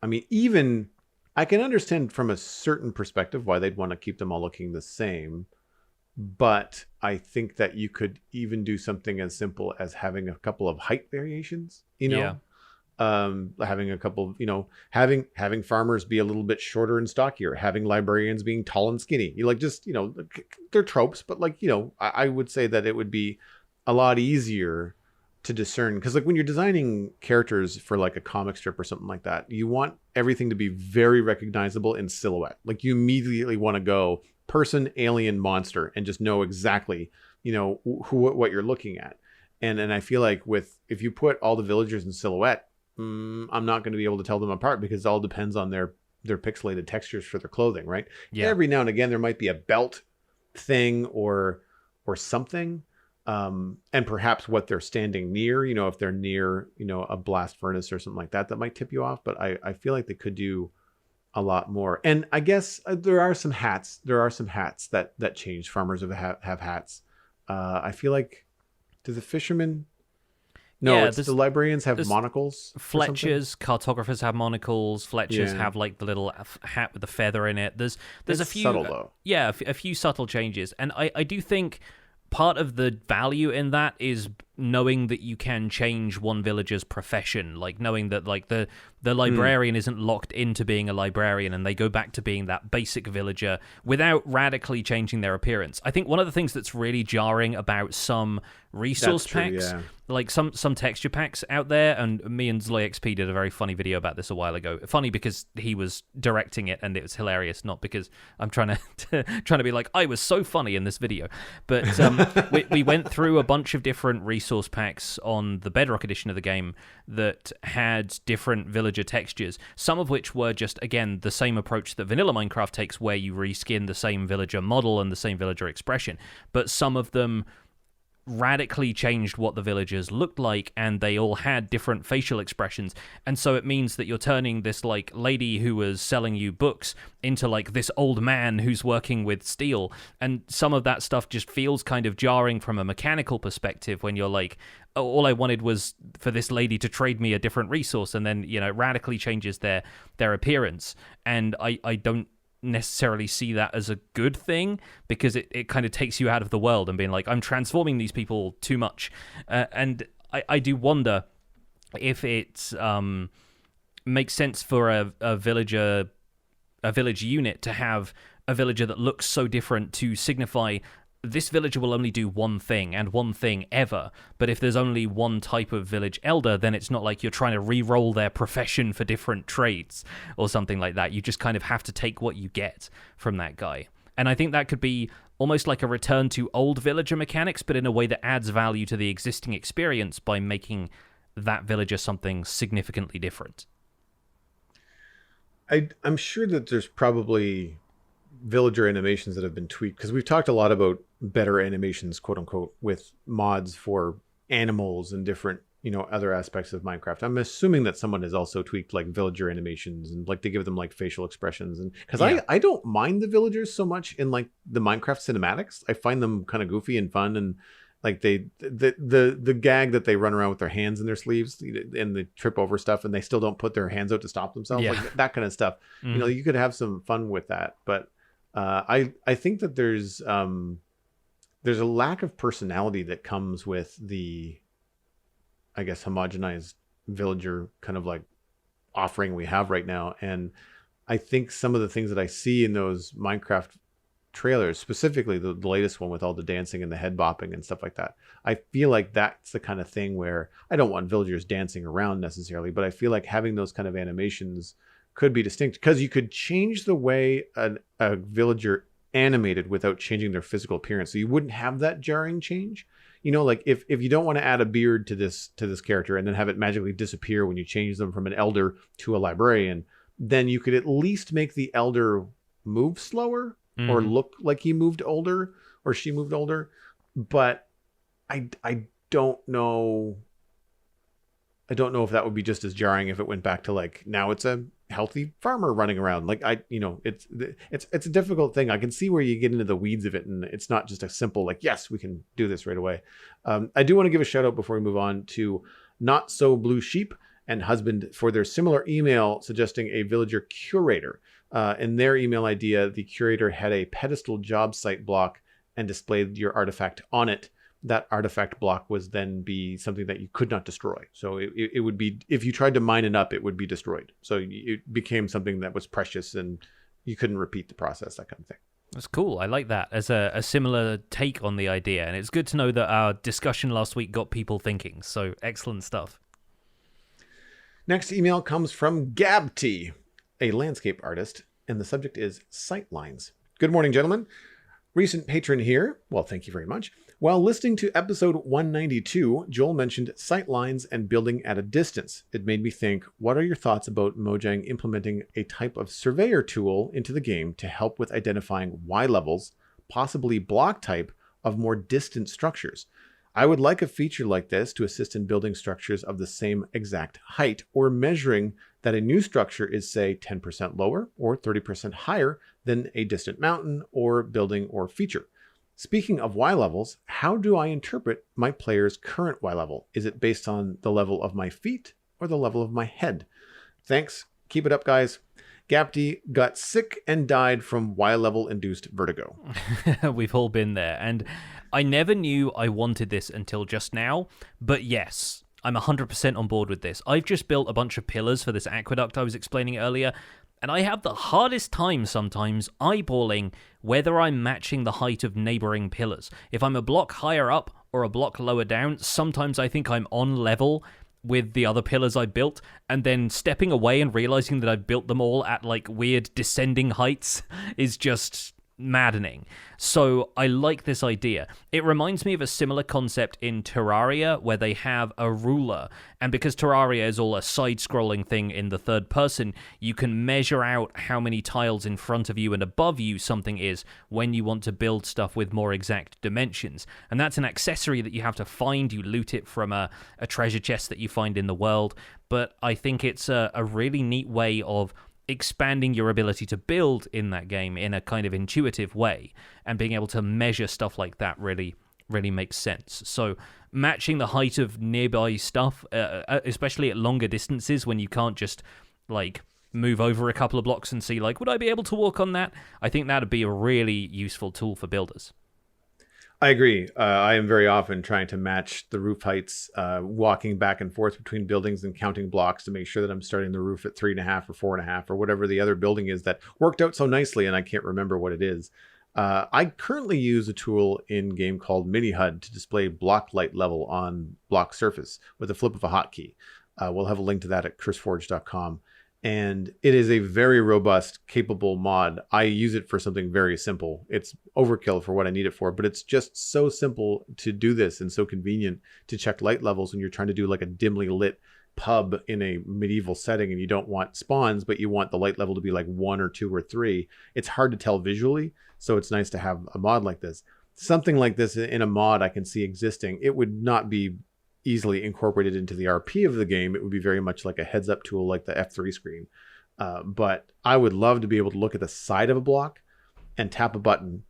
I mean, even I can understand from a certain perspective why they'd want to keep them all looking the same, but I think that you could even do something as simple as having a couple of height variations, you know. Yeah. Having a couple, you know, having farmers be a little bit shorter and stockier, having librarians being tall and skinny. You like, just, you know, they're tropes, but like, you know, I would say that it would be a lot easier to discern, because like when you're designing characters for like a comic strip or something like that, you want everything to be very recognizable in silhouette. Like, you immediately want to go person, alien, monster, and just know exactly, you know, what you're looking at. And I feel like if you put all the villagers in silhouette, I'm not going to be able to tell them apart, because it all depends on their pixelated textures for their clothing, right? Yeah. Every now and again there might be a belt thing or something. And perhaps what they're standing near, you know, if they're near, you know, a blast furnace or something like that, that might tip you off. But I feel like they could do a lot more. And I guess there are some hats. There are some hats that change. Farmers have hats. I feel like, do the fishermen? No, yeah, the librarians have monocles. Fletchers, cartographers have monocles. Fletchers have like the little hat with the feather in it. There's a few subtle though. Yeah, a few subtle changes, and I do think part of the value in that is knowing that you can change one villager's profession, like knowing that like the librarian isn't locked into being a librarian and they go back to being that basic villager without radically changing their appearance. I think one of the things that's really jarring about some resource packs, like some texture packs out there, and me and ZloyXP did a very funny video about this a while ago. Funny because he was directing it and it was hilarious, not because I'm trying to be like, I was so funny in this video. But we went through a bunch of different resource packs on the Bedrock edition of the game that had different villager textures, some of which were just, again, the same approach that vanilla Minecraft takes, where you reskin the same villager model and the same villager expression, but some of them radically changed what the villagers looked like, and they all had different facial expressions. And so it means that you're turning this like lady who was selling you books into like this old man who's working with steel, and some of that stuff just feels kind of jarring from a mechanical perspective when you're like, oh, all I wanted was for this lady to trade me a different resource, and then, you know, it radically changes their appearance. And I don't necessarily see that as a good thing, because it kind of takes you out of the world and being like, I'm transforming these people too much. And I do wonder if it makes sense for a village unit to have a villager that looks so different to signify this villager will only do one thing and one thing ever. But if there's only one type of village elder, then it's not like you're trying to re-roll their profession for different traits or something like that. You just kind of have to take what you get from that guy. And I think that could be almost like a return to old villager mechanics, but in a way that adds value to the existing experience by making that villager something significantly different. I'm sure that there's probably villager animations that have been tweaked, because we've talked a lot about better animations, quote unquote, with mods for animals and different, other aspects of Minecraft. I'm assuming that someone has also tweaked like villager animations and like they give them like facial expressions, and because I don't mind the villagers so much in like the Minecraft cinematics. I find them kind of goofy and fun, and like the gag that they run around with their hands in their sleeves and they trip over stuff and they still don't put their hands out to stop themselves, like that kind of stuff. Mm-hmm. You could have some fun with that, but I think that there's a lack of personality that comes with the, I guess, homogenized villager kind of like offering we have right now. And I think some of the things that I see in those Minecraft trailers, specifically the latest one with all the dancing and the head bopping and stuff like that, I feel like that's the kind of thing where I don't want villagers dancing around necessarily, but I feel like having those kind of animations could be distinct, because you could change the way a villager animated without changing their physical appearance, so you wouldn't have that jarring change. Like if you don't want to add a beard to this character and then have it magically disappear when you change them from an elder to a librarian, then you could at least make the elder move slower or look like he moved older or she moved older. But I don't know. I don't know if that would be just as jarring if it went back to like, now it's a healthy farmer running around. Like it's a difficult thing. I can see where you get into the weeds of it, and it's not just a simple like, yes, we can do this right away. I do want to give a shout out before we move on to Not So Blue Sheep and Husband for their similar email suggesting a villager curator. In their email idea, the curator had a pedestal job site block and displayed your artifact on it. That artifact block was then be something that you could not destroy. So it would be, if you tried to mine it up, it would be destroyed. So it became something that was precious and you couldn't repeat the process, that kind of thing. That's cool. I like that as a similar take on the idea. And it's good to know that our discussion last week got people thinking. So excellent stuff. Next email comes from Gabty, a landscape artist, and the subject is sightlines. Good morning, gentlemen. Recent patron here. Well, thank you very much. While listening to episode 192, Joel mentioned sightlines and building at a distance. It made me think, what are your thoughts about Mojang implementing a type of surveyor tool into the game to help with identifying Y levels, possibly block type, of more distant structures? I would like a feature like this to assist in building structures of the same exact height, or measuring that a new structure is, say, 10% lower or 30% higher than a distant mountain or building or feature. Speaking of Y levels, how do I interpret my player's current Y level? Is it based on the level of my feet or the level of my head? Thanks. Keep it up, guys. Gapty got sick and died from Y level induced vertigo. We've all been there. And I never knew I wanted this until just now. But yes, I'm 100% on board with this. I've just built a bunch of pillars for this aqueduct I was explaining earlier. And I have the hardest time sometimes eyeballing whether I'm matching the height of neighboring pillars. If I'm a block higher up or a block lower down, sometimes I think I'm on level with the other pillars I built, and then stepping away and realizing that I've built them all at like weird descending heights is just maddening. So I like this idea. It reminds me of a similar concept in Terraria where they have a ruler, and because Terraria is all a side-scrolling thing in the third person, you can measure out how many tiles in front of you and above you something is when you want to build stuff with more exact dimensions. And that's an accessory that you have to find. You loot it from a treasure chest that you find in the world. But I think it's a really neat way of expanding your ability to build in that game in a kind of intuitive way, and being able to measure stuff like that really makes sense. So matching the height of nearby stuff, especially at longer distances when you can't just like move over a couple of blocks and see like, would I be able to walk on that? I think that'd be a really useful tool for builders. I agree. I am very often trying to match the roof heights, walking back and forth between buildings and counting blocks to make sure that I'm starting the roof at 3.5 or 4.5 or whatever the other building is that worked out so nicely, and I can't remember what it is. I currently use a tool in game called Mini HUD to display block light level on block surface with a flip of a hotkey. We'll have a link to that at curseforge.com. And it is a very robust, capable mod. I use it for something very simple. It's overkill for what I need it for, but it's just so simple to do this and so convenient to check light levels when you're trying to do like a dimly lit pub in a medieval setting and you don't want spawns, but you want the light level to be like 1 or 2 or 3. It's hard to tell visually, so it's nice to have a mod like this. Something like this in a mod I can see existing. It would not be easily incorporated into the RP of the game. It would be very much like a heads up tool like the F3 screen. But I would love to be able to look at the side of a block and tap a button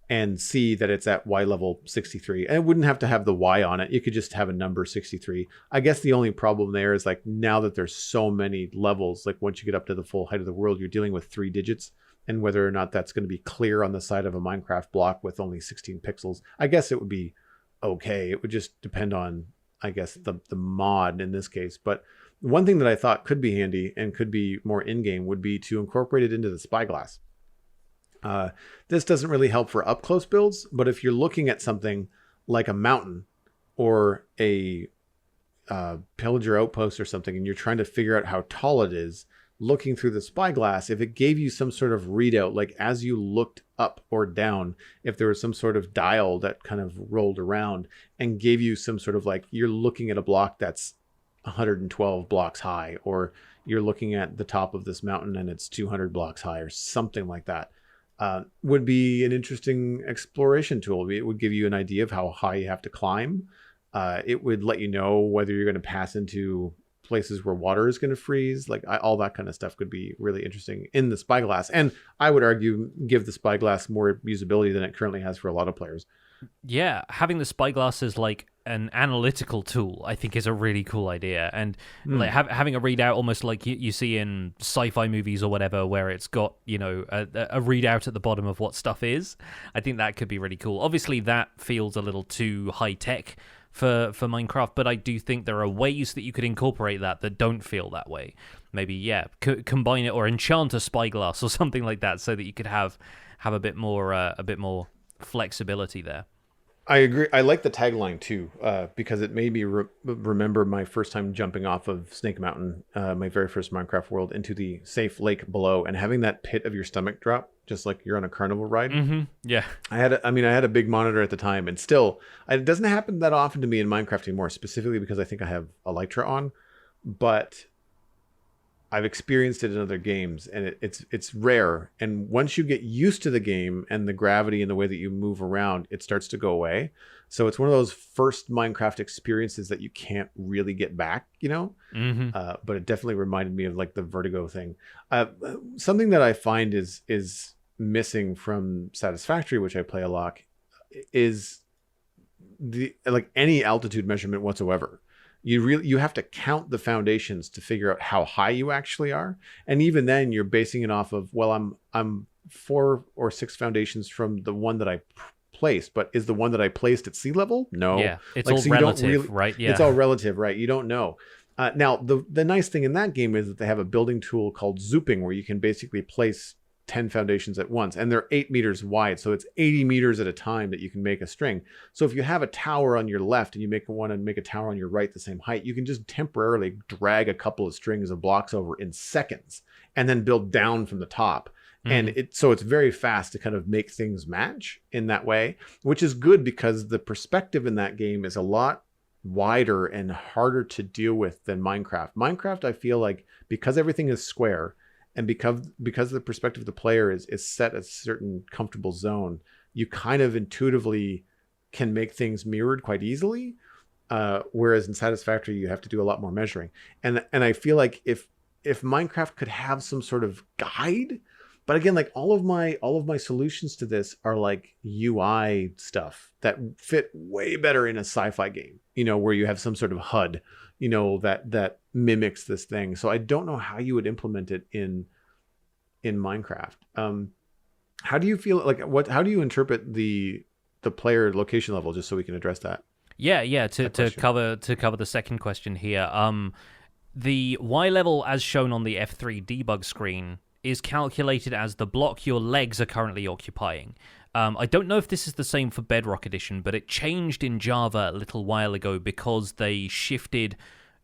and see that it's at Y level 63. And it wouldn't have to have the Y on it. You could just have a number 63. I guess the only problem there is like now that there's so many levels, like once you get up to the full height of the world, you're dealing with 3 digits. And whether or not that's going to be clear on the side of a Minecraft block with only 16 pixels, I guess it would be okay. It would just depend on, I guess, the mod in this case. But one thing that I thought could be handy and could be more in-game would be to incorporate it into the spyglass. This doesn't really help for up-close builds, but if you're looking at something like a mountain or a pillager outpost or something, and you're trying to figure out how tall it is, looking through the spyglass, if it gave you some sort of readout, like as you looked up or down, if there was some sort of dial that kind of rolled around and gave you some sort of like, you're looking at a block that's 112 blocks high, or you're looking at the top of this mountain and it's 200 blocks high or something like that, would be an interesting exploration tool. It would give you an idea of how high you have to climb. It would let you know whether you're going to pass into places where water is going to freeze, like all that kind of stuff could be really interesting in the spyglass. And I would argue give the spyglass more usability than it currently has for a lot of players. Yeah, having the spyglass as like an analytical tool, I think, is a really cool idea. And like having a readout almost like you see in sci-fi movies or whatever, where it's got, you know, a readout at the bottom of what stuff is. I think that could be really cool. Obviously, that feels a little too high-tech for Minecraft, but I do think there are ways that you could incorporate that don't feel that way. Maybe, yeah, combine it or enchant a spyglass or something like that, so that you could have a bit more flexibility there. I agree. I like the tagline too, because it made me remember my first time jumping off of Snake Mountain, my very first Minecraft world, into the safe lake below, and having that pit of your stomach drop, just like you're on a carnival ride. Mm-hmm. Yeah. I had a big monitor at the time, and still, it doesn't happen that often to me in Minecraft anymore, specifically because I think I have Elytra on, but I've experienced it in other games, and it's rare. And once you get used to the game and the gravity and the way that you move around, it starts to go away. So it's one of those first Minecraft experiences that you can't really get back, you know? Mm-hmm. But it definitely reminded me of like the vertigo thing. Something that I find is missing from Satisfactory, which I play a lot, is like any altitude measurement whatsoever. You have to count the foundations to figure out how high you actually are, and even then you're basing it off of, well, I'm 4 or 6 foundations from the one that I placed, but is the one that I placed at sea level? No. Yeah, it's like, all so relative, right? Yeah, it's all relative, right? You don't know. Now the nice thing in that game is that they have a building tool called zooping, where you can basically place 10 foundations at once, and they're 8 meters wide, so it's 80 meters at a time that you can make a string. So if you have a tower on your left and you make a tower on your right the same height, you can just temporarily drag a couple of strings of blocks over in seconds and then build down from the top. And it's very fast to kind of make things match in that way, which is good because the perspective in that game is a lot wider and harder to deal with than Minecraft. Minecraft, I feel like, because everything is square, and because the perspective of the player is set a certain comfortable zone, you kind of intuitively can make things mirrored quite easily. Whereas in Satisfactory, you have to do a lot more measuring. And I feel like if Minecraft could have some sort of guide, but again, like all of my solutions to this are like UI stuff that fit way better in a sci-fi game, you know, where you have some sort of HUD, you know, that mimics this thing. So I don't know how you would implement it in Minecraft. How do you feel like how do you interpret the player location level, just so we can address that? Yeah. To cover the second question here. The Y level as shown on the F3 debug screen is calculated as the block your legs are currently occupying. I don't know if this is the same for Bedrock Edition, but it changed in Java a little while ago because they shifted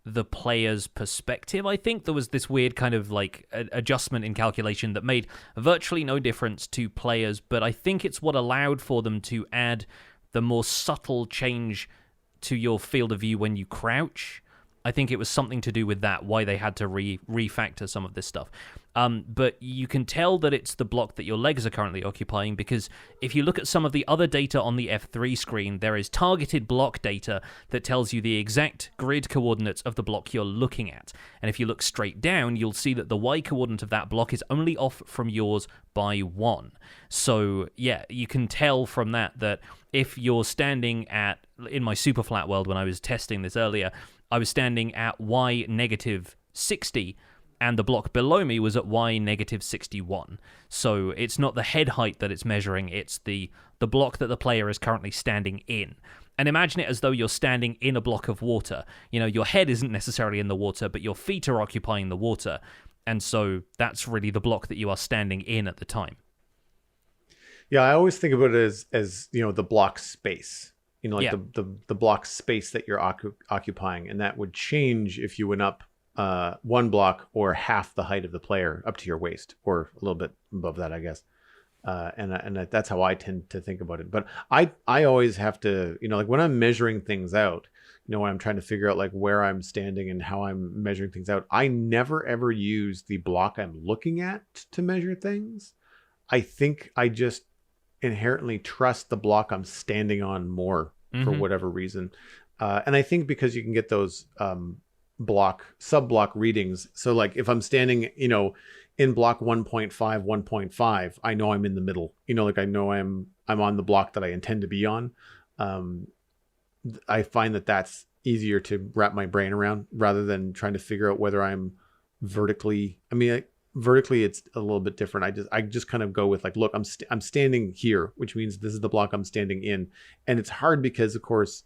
the player's perspective. I think there was this weird kind of like adjustment in calculation that made virtually no difference to players, but I think it's what allowed for them to add the more subtle change to your field of view when you crouch. I think it was something to do with that, why they had to refactor some of this stuff. But you can tell that it's the block that your legs are currently occupying, because if you look at some of the other data on the F3 screen, there is targeted block data that tells you the exact grid coordinates of the block you're looking at. And if you look straight down, you'll see that the Y coordinate of that block is only off from yours by 1. So, yeah, you can tell from that if you're standing at, in my super flat world when I was testing this earlier, I was standing at Y negative 60, and the block below me was at Y negative 61. So it's not the head height that it's measuring, it's the block that the player is currently standing in. And imagine it as though you're standing in a block of water. You know, your head isn't necessarily in the water, but your feet are occupying the water. And so that's really the block that you are standing in at the time. Yeah, I always think about it as you know, the block space. You know, like the block space that you're occupying, and that would change if you went up one block or half the height of the player up to your waist, or a little bit above that, I guess. And that's how I tend to think about it. But I always have to, you know, like when I'm measuring things out, you know, when I'm trying to figure out like where I'm standing and how I'm measuring things out, I never ever use the block I'm looking at to measure things. I think I just inherently trust the block I'm standing on more for whatever reason. And I think because you can get those sub-block readings. So like if I'm standing, you know, in block 1.5, 1.5, I know I'm in the middle. You know, like I know I'm on the block that I intend to be on. I find that that's easier to wrap my brain around rather than trying to figure out whether I'm vertically. I mean, vertically it's a little bit different. I just kind of go with like, look, I'm standing here, which means this is the block I'm standing in. And it's hard because of course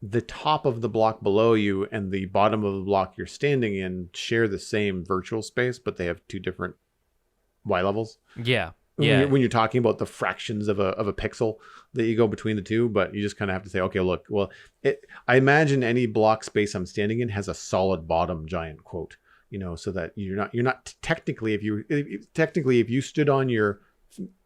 the top of the block below you and the bottom of the block you're standing in share the same virtual space, but they have two different Y levels. Yeah. When you're talking about the fractions of a pixel that you go between the two, but you just kind of have to say, okay, look, well, I imagine any block space I'm standing in has a solid bottom giant quote. You know, so that you're not technically, if you stood on your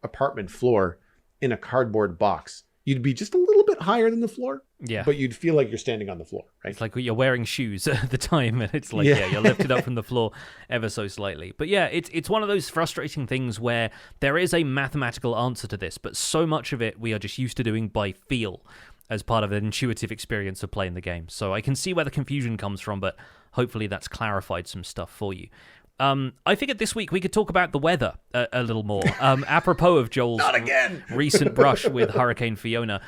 apartment floor in a cardboard box, you'd be just a little bit higher than the floor. Yeah. But you'd feel like you're standing on the floor, right? It's like you're wearing shoes at the time, and it's like, you're lifted up from the floor ever so slightly. But yeah, it's one of those frustrating things where there is a mathematical answer to this, but so much of it we are just used to doing by feel as part of an intuitive experience of playing the game. So I can see where the confusion comes from, but hopefully that's clarified some stuff for you. I figured this week we could talk about the weather a little more. Apropos of Joel's recent brush with Hurricane Fiona.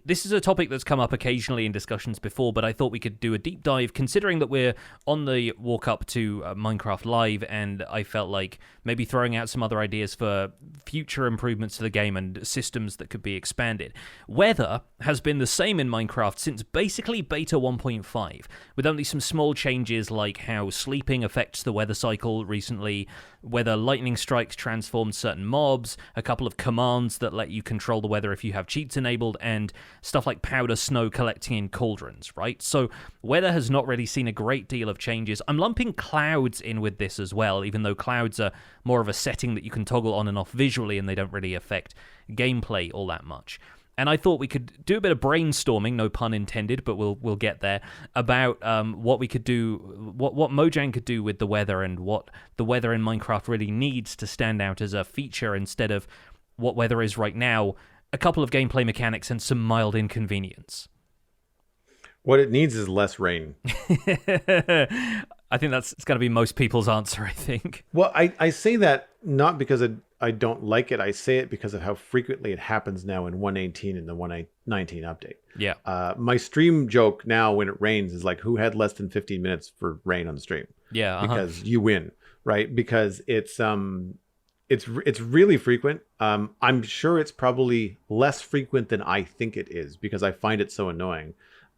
This is a topic that's come up occasionally in discussions before, but I thought we could do a deep dive, considering that we're on the walk up to Minecraft Live, and I felt like maybe throwing out some other ideas for future improvements to the game and systems that could be expanded. Weather has been the same in Minecraft since basically beta 1.5, with only some small changes like how sleeping affects the weather cycle recently, whether lightning strikes transformed certain mobs, a couple of commands that let you control the weather if you have cheats enabled, and stuff like powder snow collecting in cauldrons, right? So weather has not really seen a great deal of changes. I'm lumping clouds in with this as well, even though clouds are more of a setting that you can toggle on and off visually, and they don't really affect gameplay all that much. And I thought we could do a bit of brainstorming, no pun intended, but we'll get there, about what we could do, what Mojang could do with the weather, and what the weather in Minecraft really needs to stand out as a feature instead of what weather is right now, a couple of gameplay mechanics and some mild inconvenience. What it needs is less rain. I think it's got to be most people's answer, I think. Well, I say that not because I don't like it. I say it because of how frequently it happens now in 1.18 and the 1.19 update. Yeah. My stream joke now when it rains is like, who had less than 15 minutes for rain on the stream? Yeah. Because you win, right? Because it's really frequent. I'm sure it's probably less frequent than I think it is because I find it so annoying.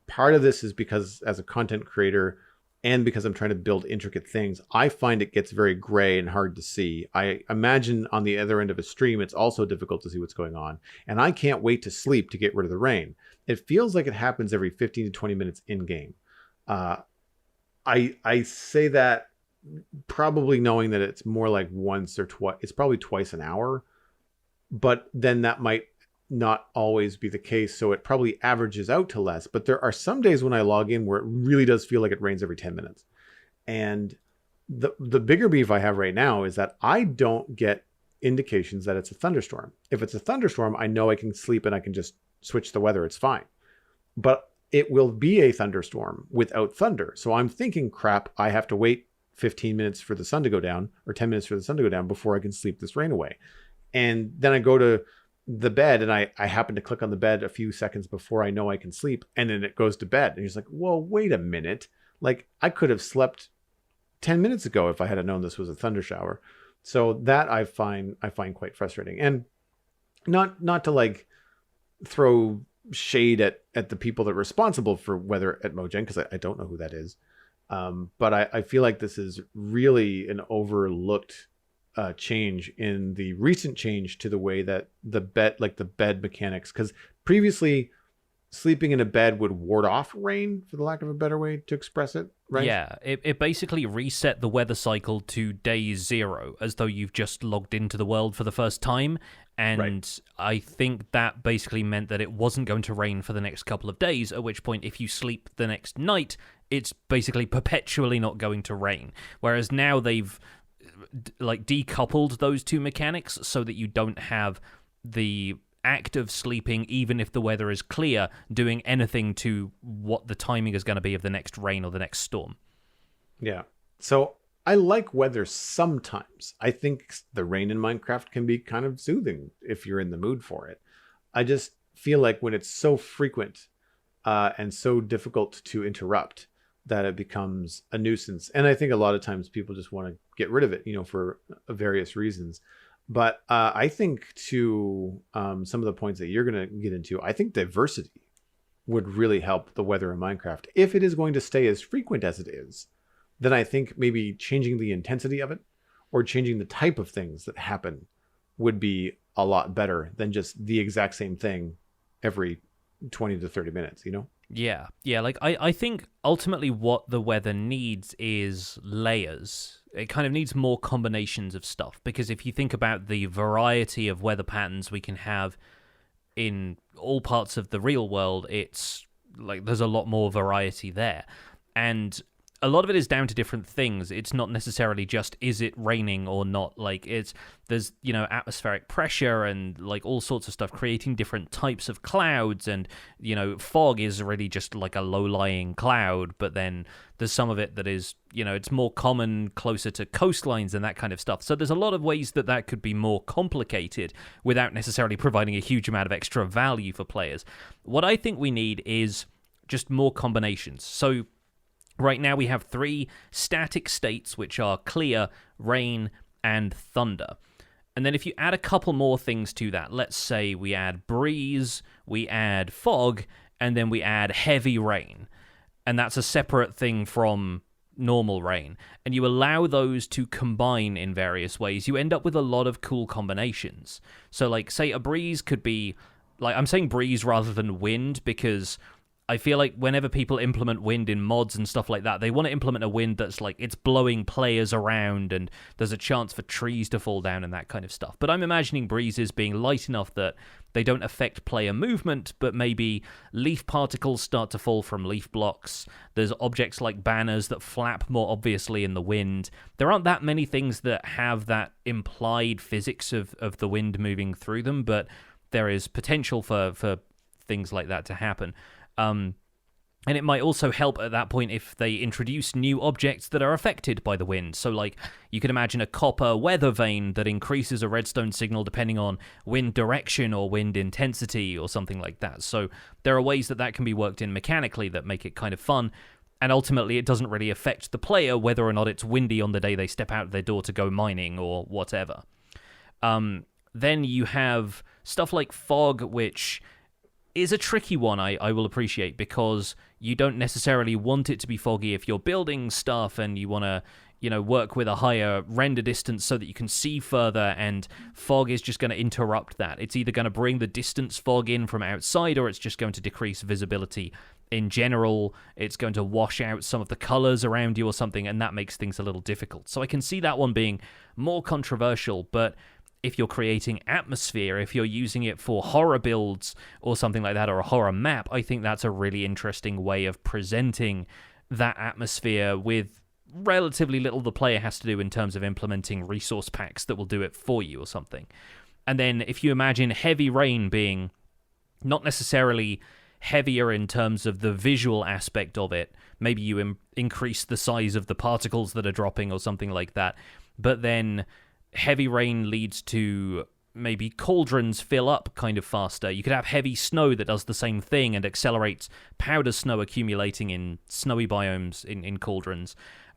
Part of this is because as a content creator and because I'm trying to build intricate things, I find it gets very gray and hard to see. I imagine on the other end of a stream, it's also difficult to see what's going on. And I can't wait to sleep to get rid of the rain. It feels like it happens every 15 to 20 minutes in game. I say that probably knowing that it's more like once or twice. It's probably twice an hour, but then that might not always be the case. So it probably averages out to less. But there are some days when I log in where it really does feel like it rains every 10 minutes. And the bigger beef I have right now is that I don't get indications that it's a thunderstorm. If it's a thunderstorm, I know I can sleep and I can just switch the weather. It's fine. But it will be a thunderstorm without thunder. So I'm thinking, crap, I have to wait 15 minutes for the sun to go down or 10 minutes for the sun to go down before I can sleep this rain away. And then I go to the bed and I happen to click on the bed a few seconds before I know I can sleep. And then it goes to bed. And you're just like, whoa, wait a minute. Like I could have slept 10 minutes ago if I had known this was a thunder shower. So that I find quite frustrating. And not to like throw shade at the people that are responsible for weather at Mojang, because I don't know who that is. But I feel like this is really an overlooked change in the recent change to the way that the bed mechanics, because previously sleeping in a bed would ward off rain, for the lack of a better way to express it, right? Yeah, it basically reset the weather cycle to day 0, as though you've just logged into the world for the first time. And right. I think that basically meant that it wasn't going to rain for the next couple of days, at which point if you sleep the next night, it's basically perpetually not going to rain. Whereas now they've like decoupled those two mechanics so that you don't have the act of sleeping, even if the weather is clear, doing anything to what the timing is going to be of the next rain or the next storm. Yeah. So I like weather sometimes. I think the rain in Minecraft can be kind of soothing if you're in the mood for it. I just feel like when it's so frequent and so difficult to interrupt, that it becomes a nuisance. And I think a lot of times people just want to get rid of it, for various reasons. But I think to some of the points that you're going to get into, I think diversity would really help the weather in Minecraft. If it is going to stay as frequent as it is, then I think maybe changing the intensity of it or changing the type of things that happen would be a lot better than just the exact same thing every 20 to 30 minutes, Yeah, like I think ultimately what the weather needs is layers. It kind of needs more combinations of stuff, because if you think about the variety of weather patterns we can have in all parts of the real world, it's like there's a lot more variety there. And a lot of it is down to different things. It's not necessarily just, is it raining or not? Like there's atmospheric pressure and like all sorts of stuff creating different types of clouds, and fog is really just like a low-lying cloud, but then there's some of it that is, it's more common closer to coastlines and that kind of stuff. So there's a lot of ways that could be more complicated without necessarily providing a huge amount of extra value for players. What I think we need is just more combinations. So right now we have 3 static states, which are clear, rain, and thunder. And then if you add a couple more things to that, let's say we add breeze, we add fog, and then we add heavy rain. And that's a separate thing from normal rain. And you allow those to combine in various ways. You end up with a lot of cool combinations. So like, say a breeze could be, like, I'm saying breeze rather than wind because I feel like whenever people implement wind in mods and stuff like that, they want to implement a wind that's like, it's blowing players around and there's a chance for trees to fall down and that kind of stuff. But I'm imagining breezes being light enough that they don't affect player movement, but maybe leaf particles start to fall from leaf blocks. There's objects like banners that flap more obviously in the wind. There aren't that many things that have that implied physics of the wind moving through them, but there is potential for things like that to happen. And it might also help at that point if they introduce new objects that are affected by the wind. So, like, you could imagine a copper weather vane that increases a redstone signal depending on wind direction or wind intensity or something like that. So there are ways that can be worked in mechanically that make it kind of fun. And ultimately, it doesn't really affect the player whether or not it's windy on the day they step out of their door to go mining or whatever. Then you have stuff like fog, which is a tricky one, I will appreciate, because you don't necessarily want it to be foggy if you're building stuff and you want to, work with a higher render distance so that you can see further, and fog is just going to interrupt that. It's either going to bring the distance fog in from outside, or it's just going to decrease visibility in general. It's going to wash out some of the colors around you or something, and that makes things a little difficult. So I can see that one being more controversial, but if you're creating atmosphere, if you're using it for horror builds or something like that, or a horror map, I think that's a really interesting way of presenting that atmosphere with relatively little the player has to do in terms of implementing resource packs that will do it for you or something. And then if you imagine heavy rain being not necessarily heavier in terms of the visual aspect of it, maybe you increase the size of the particles that are dropping or something like that, but then heavy rain leads to maybe cauldrons fill up kind of faster. You could have heavy snow that does the same thing and accelerates powder snow accumulating in snowy biomes in cauldrons.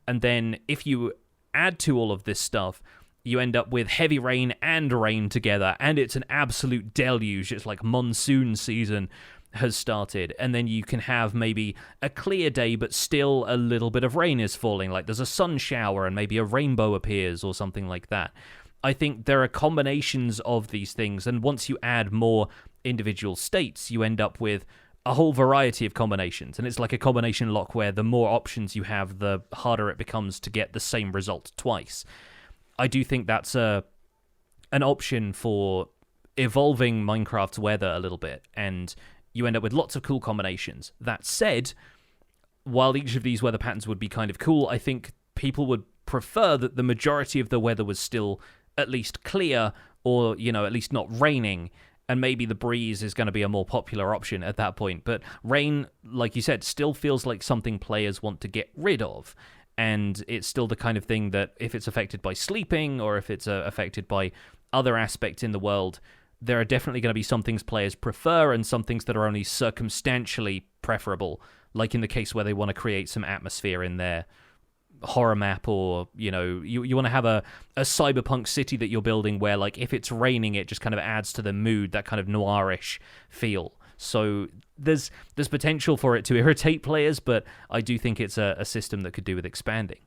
And then if you add to all of this stuff, you end up with heavy rain and rain together, and it's an absolute deluge. It's like monsoon season has started, and then you can have maybe a clear day but still a little bit of rain is falling, like there's a sun shower and maybe a rainbow appears or something like that. I think there are combinations of these things, and once you add more individual states, you end up with a whole variety of combinations, and it's like a combination lock where the more options you have, the harder it becomes to get the same result twice. I do think that's an option for evolving Minecraft's weather a little bit, and you end up with lots of cool combinations. That said, while each of these weather patterns would be kind of cool, I think people would prefer that the majority of the weather was still at least clear, or, at least not raining, and maybe the breeze is going to be a more popular option at that point. But rain, like you said, still feels like something players want to get rid of, and it's still the kind of thing that if it's affected by sleeping, or if it's affected by other aspects in the world, there are definitely going to be some things players prefer and some things that are only circumstantially preferable, like in the case where they want to create some atmosphere in their horror map, or, you want to have a cyberpunk city that you're building where, like, if it's raining, it just kind of adds to the mood, that kind of noirish feel. So there's potential for it to irritate players, but I do think it's a system that could do with expanding.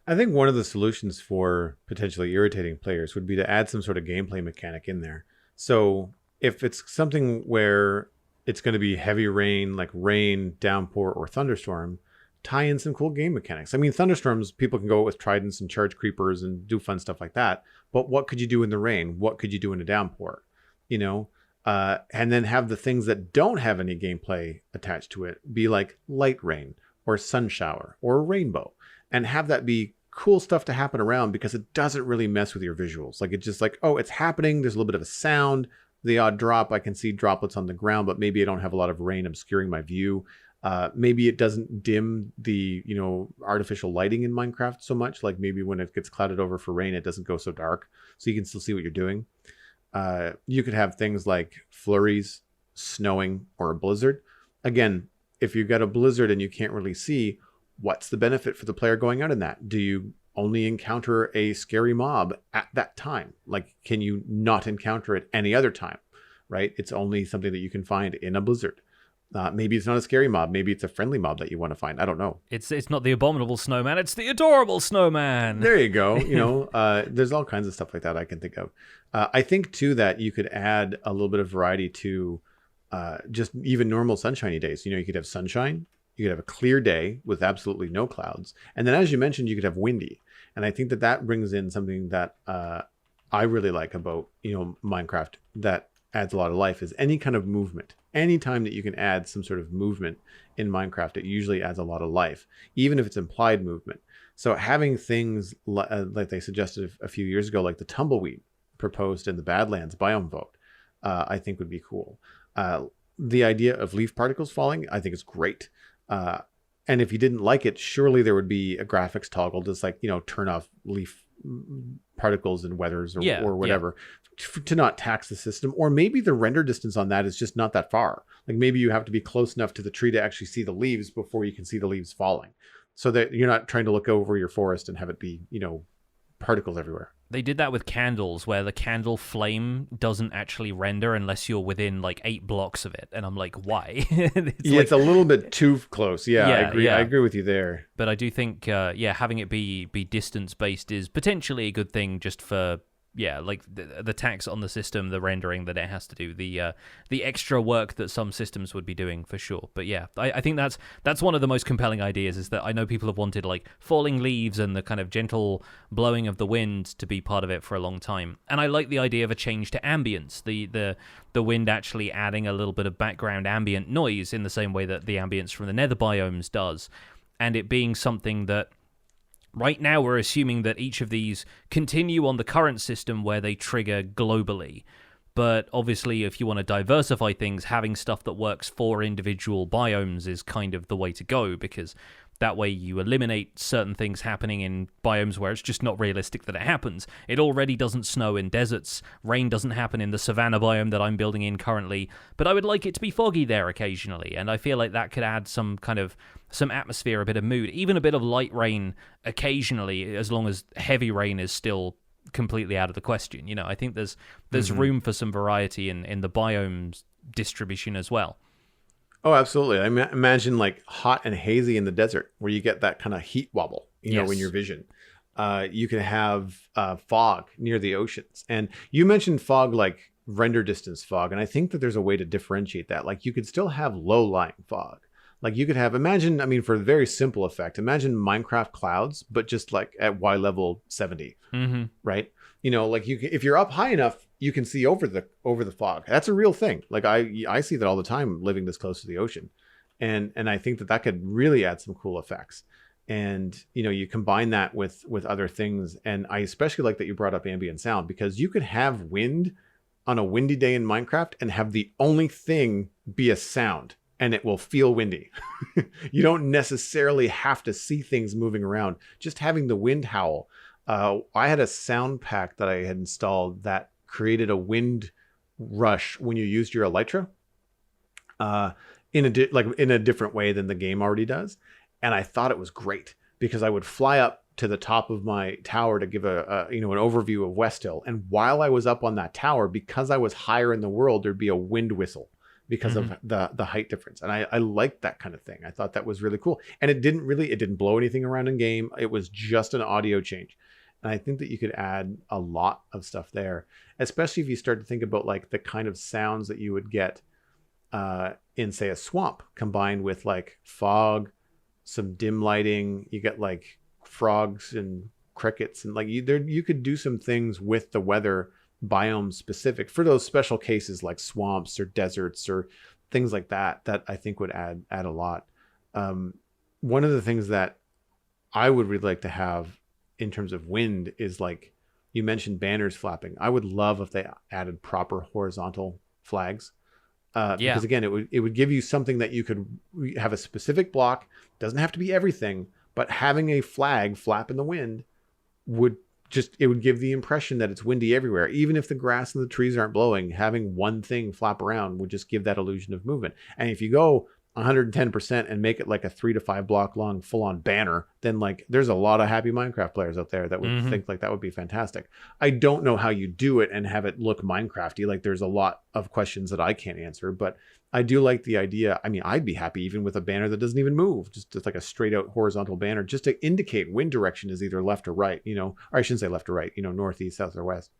I think one of the solutions for potentially irritating players would be to add some sort of gameplay mechanic in there. So if it's something where it's going to be heavy rain, like rain, downpour, or thunderstorm, tie in some cool game mechanics. I mean, thunderstorms, people can go with tridents and charge creepers and do fun stuff like that. But what could you do in the rain? What could you do in a downpour? And then have the things that don't have any gameplay attached to it be like light rain or sun shower or a rainbow, and have that be cool stuff to happen around, because it doesn't really mess with your visuals. Like, it's just like, oh, it's happening. There's a little bit of a sound, the odd drop. I can see droplets on the ground, but maybe I don't have a lot of rain obscuring my view. Maybe it doesn't dim the, artificial lighting in Minecraft so much. Like, maybe when it gets clouded over for rain, it doesn't go so dark, so you can still see what you're doing. You could have things like flurries, snowing, or a blizzard. Again, if you've got a blizzard and you can't really see, what's the benefit for the player going out in that? Do you only encounter a scary mob at that time? Like, can you not encounter it any other time, right? It's only something that you can find in a blizzard. Maybe it's not a scary mob. Maybe it's a friendly mob that you want to find. I don't know. It's not the abominable snowman. It's the adorable snowman. There you go. There's all kinds of stuff like that I can think of. I think, too, that you could add a little bit of variety to just even normal sunshiny days. You could have sunshine. You could have a clear day with absolutely no clouds. And then, as you mentioned, you could have windy. And I think that brings in something that I really like about, Minecraft that adds a lot of life, is any kind of movement. Anytime that you can add some sort of movement in Minecraft, it usually adds a lot of life, even if it's implied movement. So having things like they suggested a few years ago, like the tumbleweed proposed in the Badlands biome vote, I think would be cool. The idea of leaf particles falling, I think is great. And if you didn't like it, surely there would be a graphics toggle, just like, turn off leaf particles and weathers or whatever, to not tax the system. Or maybe the render distance on that is just not that far. Like, maybe you have to be close enough to the tree to actually see the leaves before you can see the leaves falling, so that you're not trying to look over your forest and have it be, particles everywhere. They did that with candles, where the candle flame doesn't actually render unless you're within like 8 blocks of it, and I'm like, why? It's a little bit too close. Yeah, I yeah, agree. yeah. I agree with you there. But I do think, having it be distance based is potentially a good thing, just for like the tax on the system, the rendering that it has to do, the extra work that some systems would be doing for sure. But yeah, I think that's one of the most compelling ideas, is that I know people have wanted like falling leaves and the kind of gentle blowing of the wind to be part of it for a long time. And I like the idea of a change to ambience, the wind actually adding a little bit of background ambient noise in the same way that the ambience from the nether biomes does, and it being something that right now we're assuming that each of these continue on the current system where they trigger globally. But obviously, if you want to diversify things, having stuff that works for individual biomes is kind of the way to go, because that way you eliminate certain things happening in biomes where it's just not realistic that it happens. It already doesn't snow in deserts. Rain doesn't happen in the savanna biome that I'm building in currently. But I would like it to be foggy there occasionally, and I feel like that could add some atmosphere, a bit of mood, even a bit of light rain occasionally, as long as heavy rain is still completely out of the question. I think there's room for some variety in the biomes distribution as well. Oh, absolutely. Imagine like hot and hazy in the desert, where you get that kind of heat wobble, Yes. in your vision. You can have fog near the oceans. And you mentioned fog, like render distance fog. And I think that there's a way to differentiate that. Like you could still have low-lying fog. Like you could have, for a very simple effect, imagine Minecraft clouds, but just like at Y level 70, right? Like if you're up high enough, you can see over the fog. That's a real thing. Like I see that all the time living this close to the ocean. And I think that could really add some cool effects. And, you combine that with other things. And I especially like that you brought up ambient sound, because you could have wind on a windy day in Minecraft and have the only thing be a sound, and it will feel windy. You don't necessarily have to see things moving around. Just having the wind howl. I had a sound pack that I had installed that created a wind rush when you used your elytra, in a different way than the game already does. And I thought it was great, because I would fly up to the top of my tower to give an overview of West Hill. And while I was up on that tower, because I was higher in the world, there'd be a wind whistle, because of the height difference. And I liked that kind of thing. I thought that was really cool. And it didn't blow anything around in game. It was just an audio change. And I think that you could add a lot of stuff there, especially if you start to think about like the kind of sounds that you would get in, say, a swamp, combined with like fog, some dim lighting. You get like frogs and crickets, and like you could do some things with the weather biome specific for those special cases like swamps or deserts or things like that I think would add a lot. One of the things that I would really like to have in terms of wind is, like you mentioned, banners flapping. I would love if they added proper horizontal flags, because again, it would give you something that you could have a specific block. Doesn't have to be everything, but having a flag flap in the wind would give the impression that it's windy everywhere. Even if the grass and the trees aren't blowing, having one thing flap around would just give that illusion of movement. And if you go 110% and make it like a 3 to 5 block long full-on banner, then like there's a lot of happy Minecraft players out there that would think like that would be fantastic. I don't know how you do it and have it look Minecrafty. Like there's a lot of questions that I can't answer, but I do like the idea. I'd be happy even with a banner that doesn't even move, just like a straight out horizontal banner, just to indicate wind direction is either left or right, or I shouldn't say left or right, north, east, south, or west.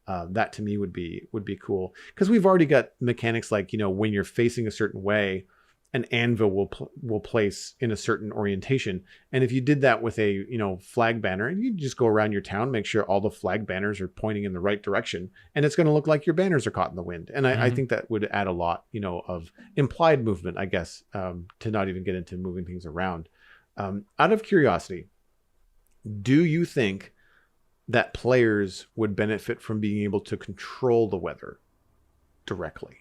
That to me would be cool, because we've already got mechanics like, when you're facing a certain way, an anvil will place in a certain orientation. And if you did that with a, flag banner, and you just go around your town, make sure all the flag banners are pointing in the right direction, and it's going to look like your banners are caught in the wind. And I think that would add a lot, of implied movement, I guess, to not even get into moving things around. Out of curiosity, do you think that players would benefit from being able to control the weather directly?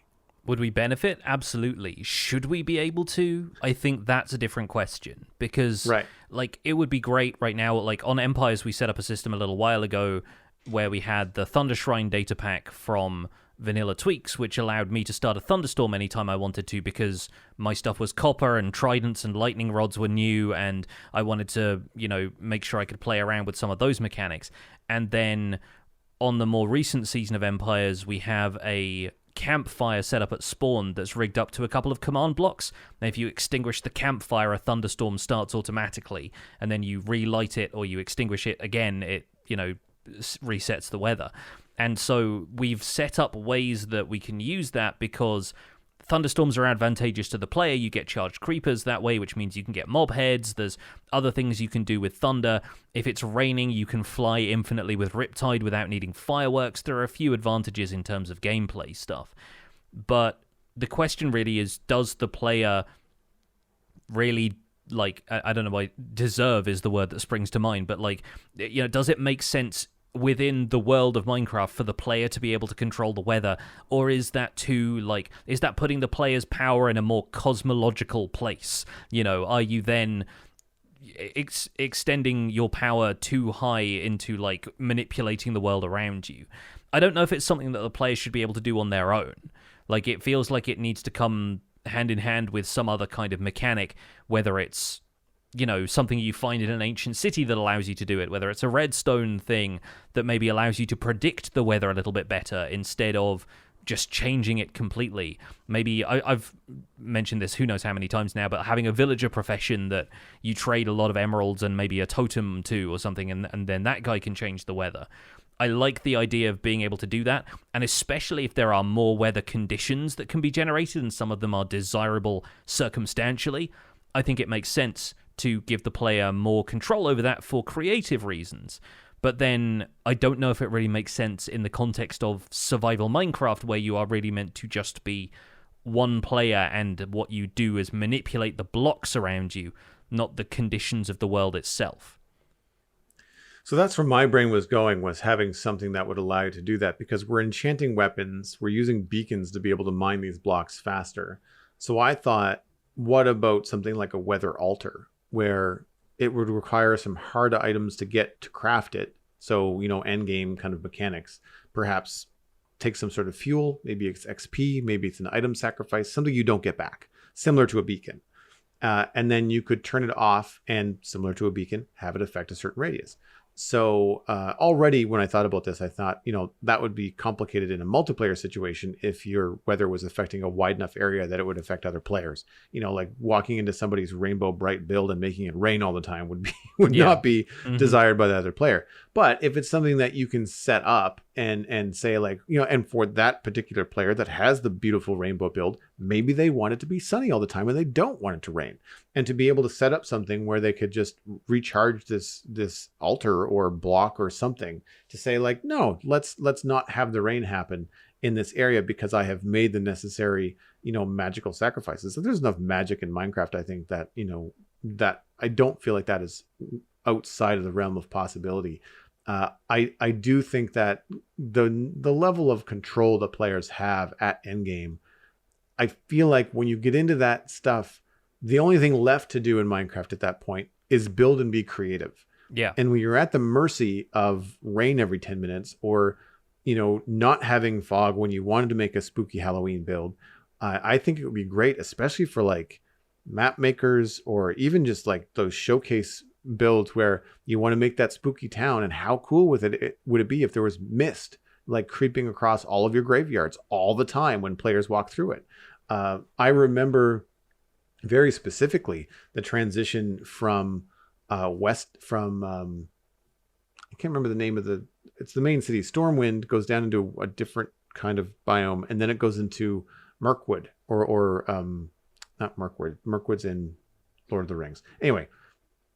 Would we benefit? Absolutely. Should we be able to? I think that's a different question, because like it would be great right now. Like on Empires, we set up a system a little while ago where we had the Thunder Shrine data pack from vanilla tweaks, which allowed me to start a thunderstorm anytime I wanted to, because my stuff was copper and tridents and lightning rods were new, and I wanted to, make sure I could play around with some of those mechanics. And then on the more recent season of Empires, we have a campfire set up at spawn that's rigged up to a couple of command blocks. And if you extinguish the campfire, a thunderstorm starts automatically, and then you relight it or you extinguish it again, it resets the weather. And so we've set up ways that we can use that, because thunderstorms are advantageous to the player. You get charged creepers that way, which means you can get mob heads. There's other things you can do with thunder. If it's raining, you can fly infinitely with Riptide without needing fireworks. There are a few advantages in terms of gameplay stuff. But the question really is, does the player really, I don't know why deserve is the word that springs to mind, but does it make sense within the world of Minecraft for the player to be able to control the weather? Or is that is that putting the player's power in a more cosmological place? Are you then extending your power too high into manipulating the world around you? I don't know if it's something that the players should be able to do on their own. It feels like it needs to come hand in hand with some other kind of mechanic, whether it's something you find in an ancient city that allows you to do it, whether it's a redstone thing that maybe allows you to predict the weather a little bit better instead of just changing it completely. Maybe I've mentioned this who knows how many times now, but having a villager profession that you trade a lot of emeralds and maybe a totem to or something, and then that guy can change the weather. I like the idea of being able to do that, and especially if there are more weather conditions that can be generated, and some of them are desirable circumstantially, I think it makes sense to give the player more control over that for creative reasons. But then I don't know if it really makes sense in the context of survival Minecraft, where you are really meant to just be one player, and what you do is manipulate the blocks around you, not the conditions of the world itself. So that's where my brain was going, was having something that would allow you to do that, because we're enchanting weapons, we're using beacons to be able to mine these blocks faster. So I thought, what about something like a weather altar, where it would require some hard items to get to craft it? So, end game kind of mechanics. Perhaps take some sort of fuel, maybe it's XP, maybe it's an item sacrifice, something you don't get back, similar to a beacon. And then you could turn it off and, similar to a beacon, have it affect a certain radius. So already when I thought about this, I thought, that would be complicated in a multiplayer situation if your weather was affecting a wide enough area that it would affect other players. Like walking into somebody's rainbow bright build and making it rain all the time would not be desired by the other player. But if it's something that you can set up and say and for that particular player that has the beautiful rainbow build, maybe they want it to be sunny all the time and they don't want it to rain. And to be able to set up something where they could just recharge this altar or block or something to say no, let's not have the rain happen in this area because I have made the necessary, magical sacrifices. So there's enough magic in Minecraft, I think, that, that I don't feel like that is outside of the realm of possibility. I do think that the level of control the players have at endgame, I feel like when you get into that stuff, the only thing left to do in Minecraft at that point is build and be creative. Yeah. And when you're at the mercy of rain every 10 minutes or, not having fog when you wanted to make a spooky Halloween build, I think it would be great, especially for map makers or even just those showcase builds where you want to make that spooky town. And how cool would it be if there was mist creeping across all of your graveyards all the time when players walk through it? I remember very specifically the transition from I can't remember the name of it's the main city. Stormwind goes down into a different kind of biome, and then it goes into Mirkwood or not Mirkwood. Mirkwood's in Lord of the Rings. Anyway,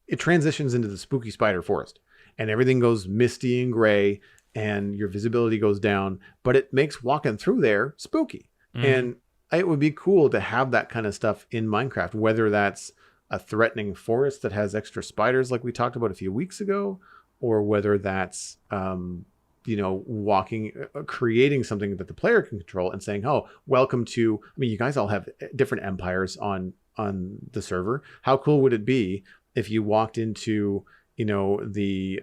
it transitions into the spooky spider forest, and everything goes misty and gray, and your visibility goes down, but it makes walking through there spooky. And it would be cool to have that kind of stuff in Minecraft, whether that's a threatening forest that has extra spiders like we talked about a few weeks ago, or whether that's, creating something that the player can control and saying, oh, welcome to, you guys all have different empires on the server. How cool would it be if you walked into, the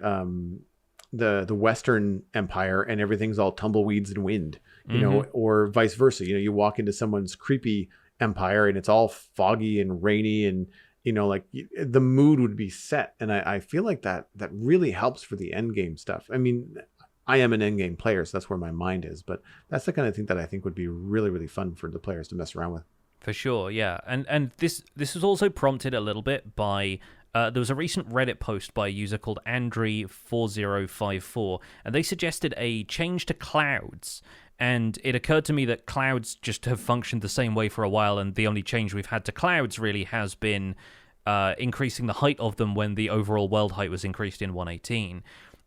Western Empire and everything's all tumbleweeds and wind, or vice versa. You walk into someone's creepy empire and it's all foggy and rainy, and like the mood would be set. And I feel like that really helps for the end game stuff. I mean, I am an end game player, so that's where my mind is, but that's the kind of thing that I think would be really, really fun for the players to mess around with. For sure, yeah. And this was also prompted a little bit by there was a recent Reddit post by a user called Andri4054, and they suggested a change to clouds. And it occurred to me that clouds just have functioned the same way for a while, and the only change we've had to clouds really has been increasing the height of them when the overall world height was increased in 1.18.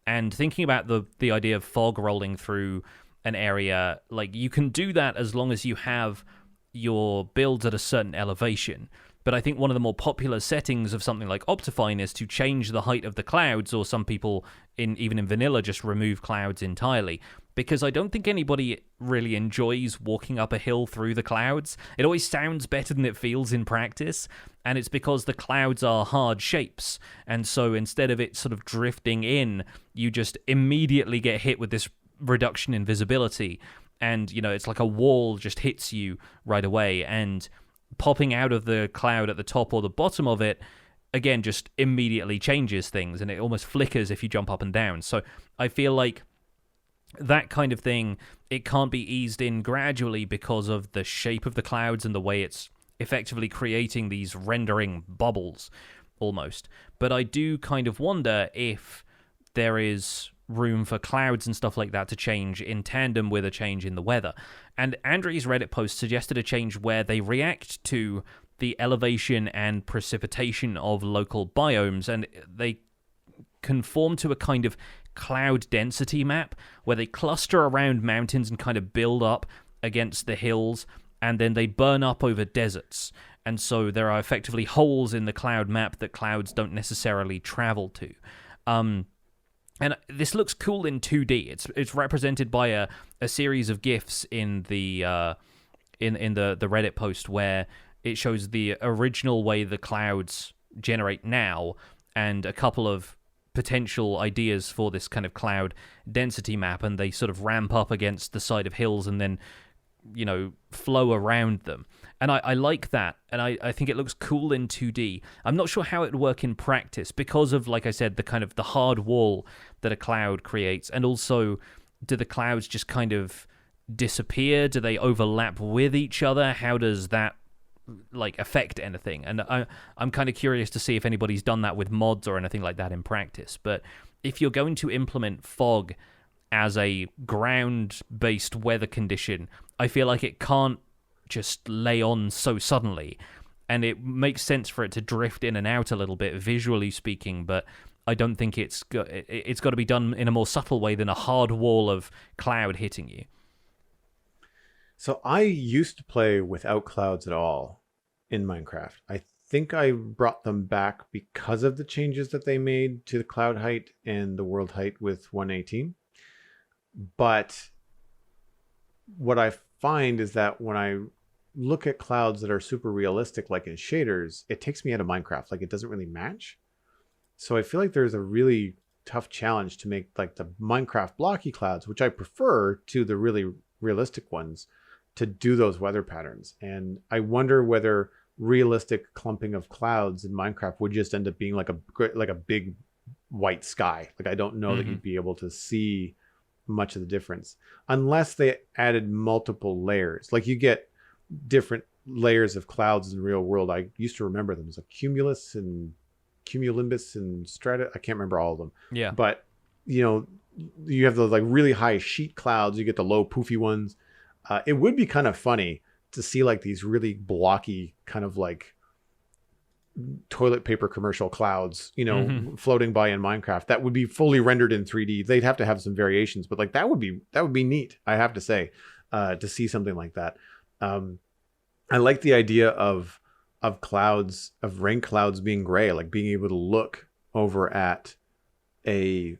And thinking about the idea of fog rolling through an area, like, you can do that as long as you have your builds at a certain elevation. But I think one of the more popular settings of something like Optifine is to change the height of the clouds, or some people even in vanilla just remove clouds entirely, because I don't think anybody really enjoys walking up a hill through the clouds. It always sounds better than it feels in practice, and it's because the clouds are hard shapes, and so instead of it sort of drifting in, you just immediately get hit with this reduction in visibility, and it's like a wall just hits you right away, and popping out of the cloud at the top or the bottom of it, again, just immediately changes things, and it almost flickers if you jump up and down. So I feel like that kind of thing, it can't be eased in gradually because of the shape of the clouds and the way it's effectively creating these rendering bubbles, almost. But I do kind of wonder if there is room for clouds and stuff like that to change in tandem with a change in the weather. And Andre's Reddit post suggested a change where they react to the elevation and precipitation of local biomes, and they conform to a kind of cloud density map where they cluster around mountains and kind of build up against the hills, and then they burn up over deserts. And so there are effectively holes in the cloud map that clouds don't necessarily travel to. And this looks cool in 2D. It's represented by a series of GIFs in the Reddit post where it shows the original way the clouds generate now, and a couple of potential ideas for this kind of cloud density map, and they sort of ramp up against the side of hills and then flow around them. And I like that, and I think it looks cool in 2D. I'm not sure how it would work in practice because of, like I said, the kind of the hard wall that a cloud creates, and also, do the clouds just kind of disappear? Do they overlap with each other? How does that affect anything? And I'm kind of curious to see if anybody's done that with mods or anything like that in practice. But if you're going to implement fog as a ground-based weather condition, I feel like it can't just lay on so suddenly, and it makes sense for it to drift in and out a little bit, visually speaking, but I don't think it's got to be done in a more subtle way than a hard wall of cloud hitting you. So I used to play without clouds at all in Minecraft. I think I brought them back because of the changes that they made to the cloud height and the world height with 1.18. But what I find is that when I look at clouds that are super realistic, like in shaders, it takes me out of Minecraft. Like, it doesn't really match. So I feel like there's a really tough challenge to make like the Minecraft blocky clouds, which I prefer to the really realistic ones, to do those weather patterns. And I wonder whether realistic clumping of clouds in Minecraft would just end up being like a big white sky. Like, I don't know that you'd be able to see much of the difference unless they added multiple layers. Like, you get different layers of clouds in the real world. I used to remember them as like cumulus and cumulonimbus and strata. I can't remember all of them. Yeah. But you have the like really high sheet clouds. You get the low poofy ones. It would be kind of funny to see like these really blocky kind of like toilet paper commercial clouds, floating by in Minecraft. That would be fully rendered in 3D. They'd have to have some variations, but like that would be neat, I have to say, to see something like that. I like the idea of clouds, of rain clouds being gray, like being able to look over at a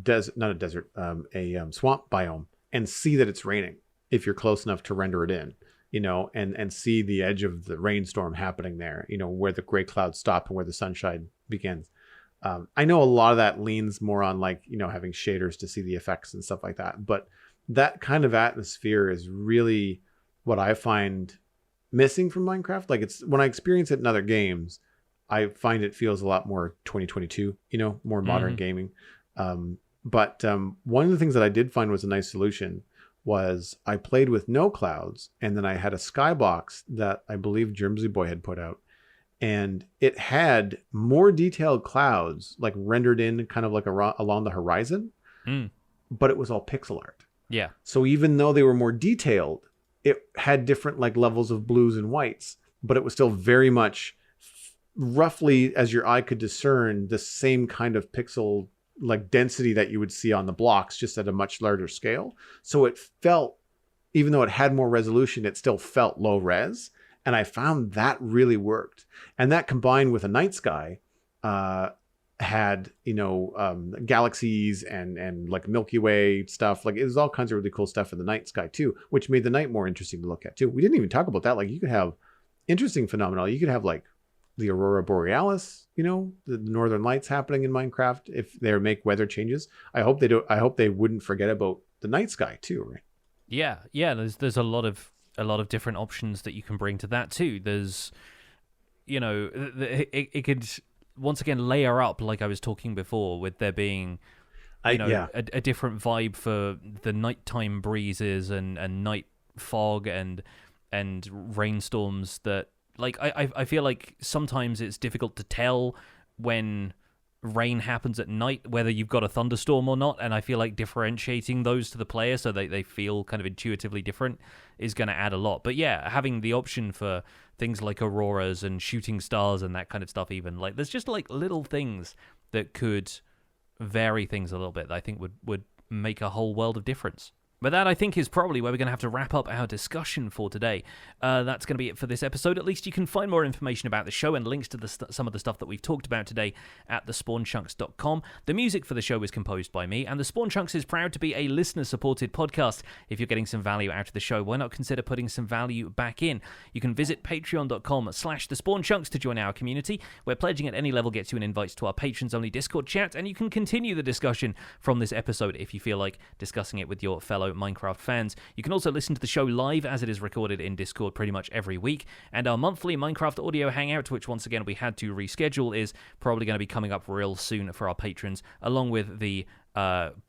desert, not a desert, a swamp biome, and see that it's raining if you're close enough to render it in, and see the edge of the rainstorm happening there, where the gray clouds stop and where the sunshine begins. I know a lot of that leans more on like, having shaders to see the effects and stuff like that. But that kind of atmosphere is really what I find missing from Minecraft. Like, it's when I experience it in other games, I find it feels a lot more 2022, more modern gaming. But one of the things that I did find was a nice solution was I played with no clouds, and then I had a skybox that I believe Germsy Boy had put out, and it had more detailed clouds like rendered in kind of like along the horizon, but it was all pixel art. Yeah. So even though they were more detailed, it had different like levels of blues and whites, but it was still very much roughly, as your eye could discern, the same kind of pixel like density that you would see on the blocks, just at a much larger scale. So it felt, even though it had more resolution, it still felt low res. And I found that really worked. And that combined with a night sky had, galaxies and like Milky Way stuff. Like, it was all kinds of really cool stuff in the night sky too, which made the night more interesting to look at too. We didn't even talk about that. Like, you could have interesting phenomena. You could have like the Aurora Borealis, the northern lights happening in Minecraft if they make weather changes. I hope they do. I hope they wouldn't forget about the night sky too, right? Yeah. There's a lot of different options that you can bring to that too. There's, it could once again layer up, like I was talking before, with there being, a different vibe for the nighttime breezes and night fog and rainstorms that. Like, I feel like sometimes it's difficult to tell when rain happens at night, whether you've got a thunderstorm or not, and I feel like differentiating those to the player so they feel kind of intuitively different is going to add a lot. But yeah, having the option for things like auroras and shooting stars and that kind of stuff, even, like, there's just like little things that could vary things a little bit that I think would make a whole world of difference. But that, I think, is probably where we're going to have to wrap up our discussion for today. That's going to be it for this episode. At least you can find more information about the show and links to some of the stuff that we've talked about today at thespawnchunks.com. The music for the show is composed by me, and The Spawn Chunks is proud to be a listener-supported podcast. If you're getting some value out of the show, why not consider putting some value back in? You can visit patreon.com/thespawnchunks to join our community, where pledging at any level gets you an invite to our patrons-only Discord chat, and you can continue the discussion from this episode if you feel like discussing it with your fellow Minecraft fans. You can also listen to the show live as it is recorded in Discord pretty much every week, and our monthly Minecraft audio hangout, which once again we had to reschedule, is probably going to be coming up real soon for our patrons, along with the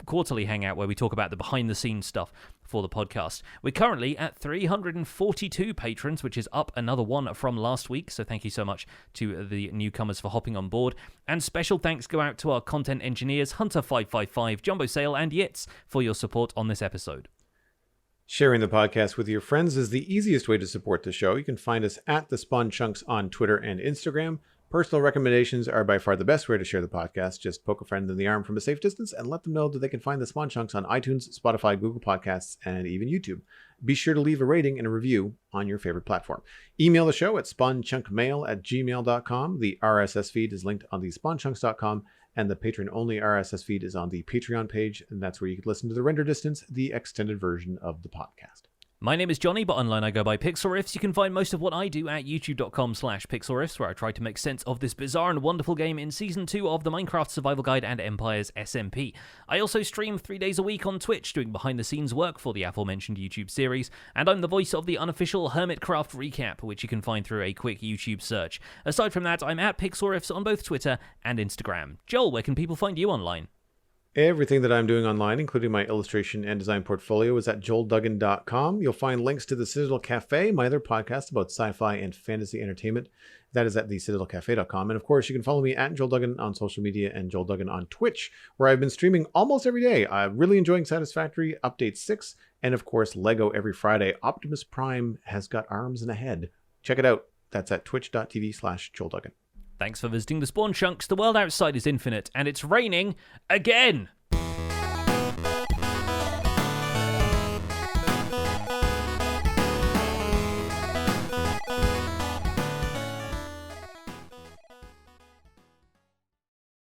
quarterly hangout where we talk about the behind the scenes stuff for the podcast. We're currently at 342 patrons, which is up another one from last week, so thank you so much to the newcomers for hopping on board. And special thanks go out to our content engineers Hunter555, Jumbo Sale, and Yitz for your support on this episode. Sharing the podcast with your friends is the easiest way to support the show. You can find us at The Spawn Chunks on Twitter and Instagram. Personal recommendations are by far the best way to share the podcast. Just poke a friend in the arm from a safe distance and let them know that they can find The Spawn Chunks on iTunes, Spotify, Google Podcasts, and even YouTube. Be sure to leave a rating and a review on your favorite platform. Email the show at spawnchunkmail@gmail.com. The RSS feed is linked on the spawnchunks.com, and the patron-only RSS feed is on the Patreon page, and that's where you can listen to the render distance, the extended version of the podcast. My name is Johnny, but online I go by PixelRiffs. You can find most of what I do at youtube.com/PixelRiffs, where I try to make sense of this bizarre and wonderful game in Season 2 of the Minecraft Survival Guide and Empires SMP. I also stream 3 days a week on Twitch, doing behind-the-scenes work for the aforementioned YouTube series, and I'm the voice of the unofficial Hermitcraft Recap, which you can find through a quick YouTube search. Aside from that, I'm at PixelRiffs on both Twitter and Instagram. Joel, where can people find you online? Everything that I'm doing online, including my illustration and design portfolio, is at joelduggan.com. You'll find links to the Citadel Cafe, my other podcast about sci-fi and fantasy entertainment. That is at thecitadelcafe.com. And of course, you can follow me at Joel Duggan on social media and Joel Duggan on Twitch, where I've been streaming almost every day. I'm really enjoying Satisfactory Update 6, and of course, Lego every Friday. Optimus Prime has got arms and a head. Check it out. That's at twitch.tv/Joel Duggan. Thanks for visiting The Spawn Chunks. The world outside is infinite, and it's raining again!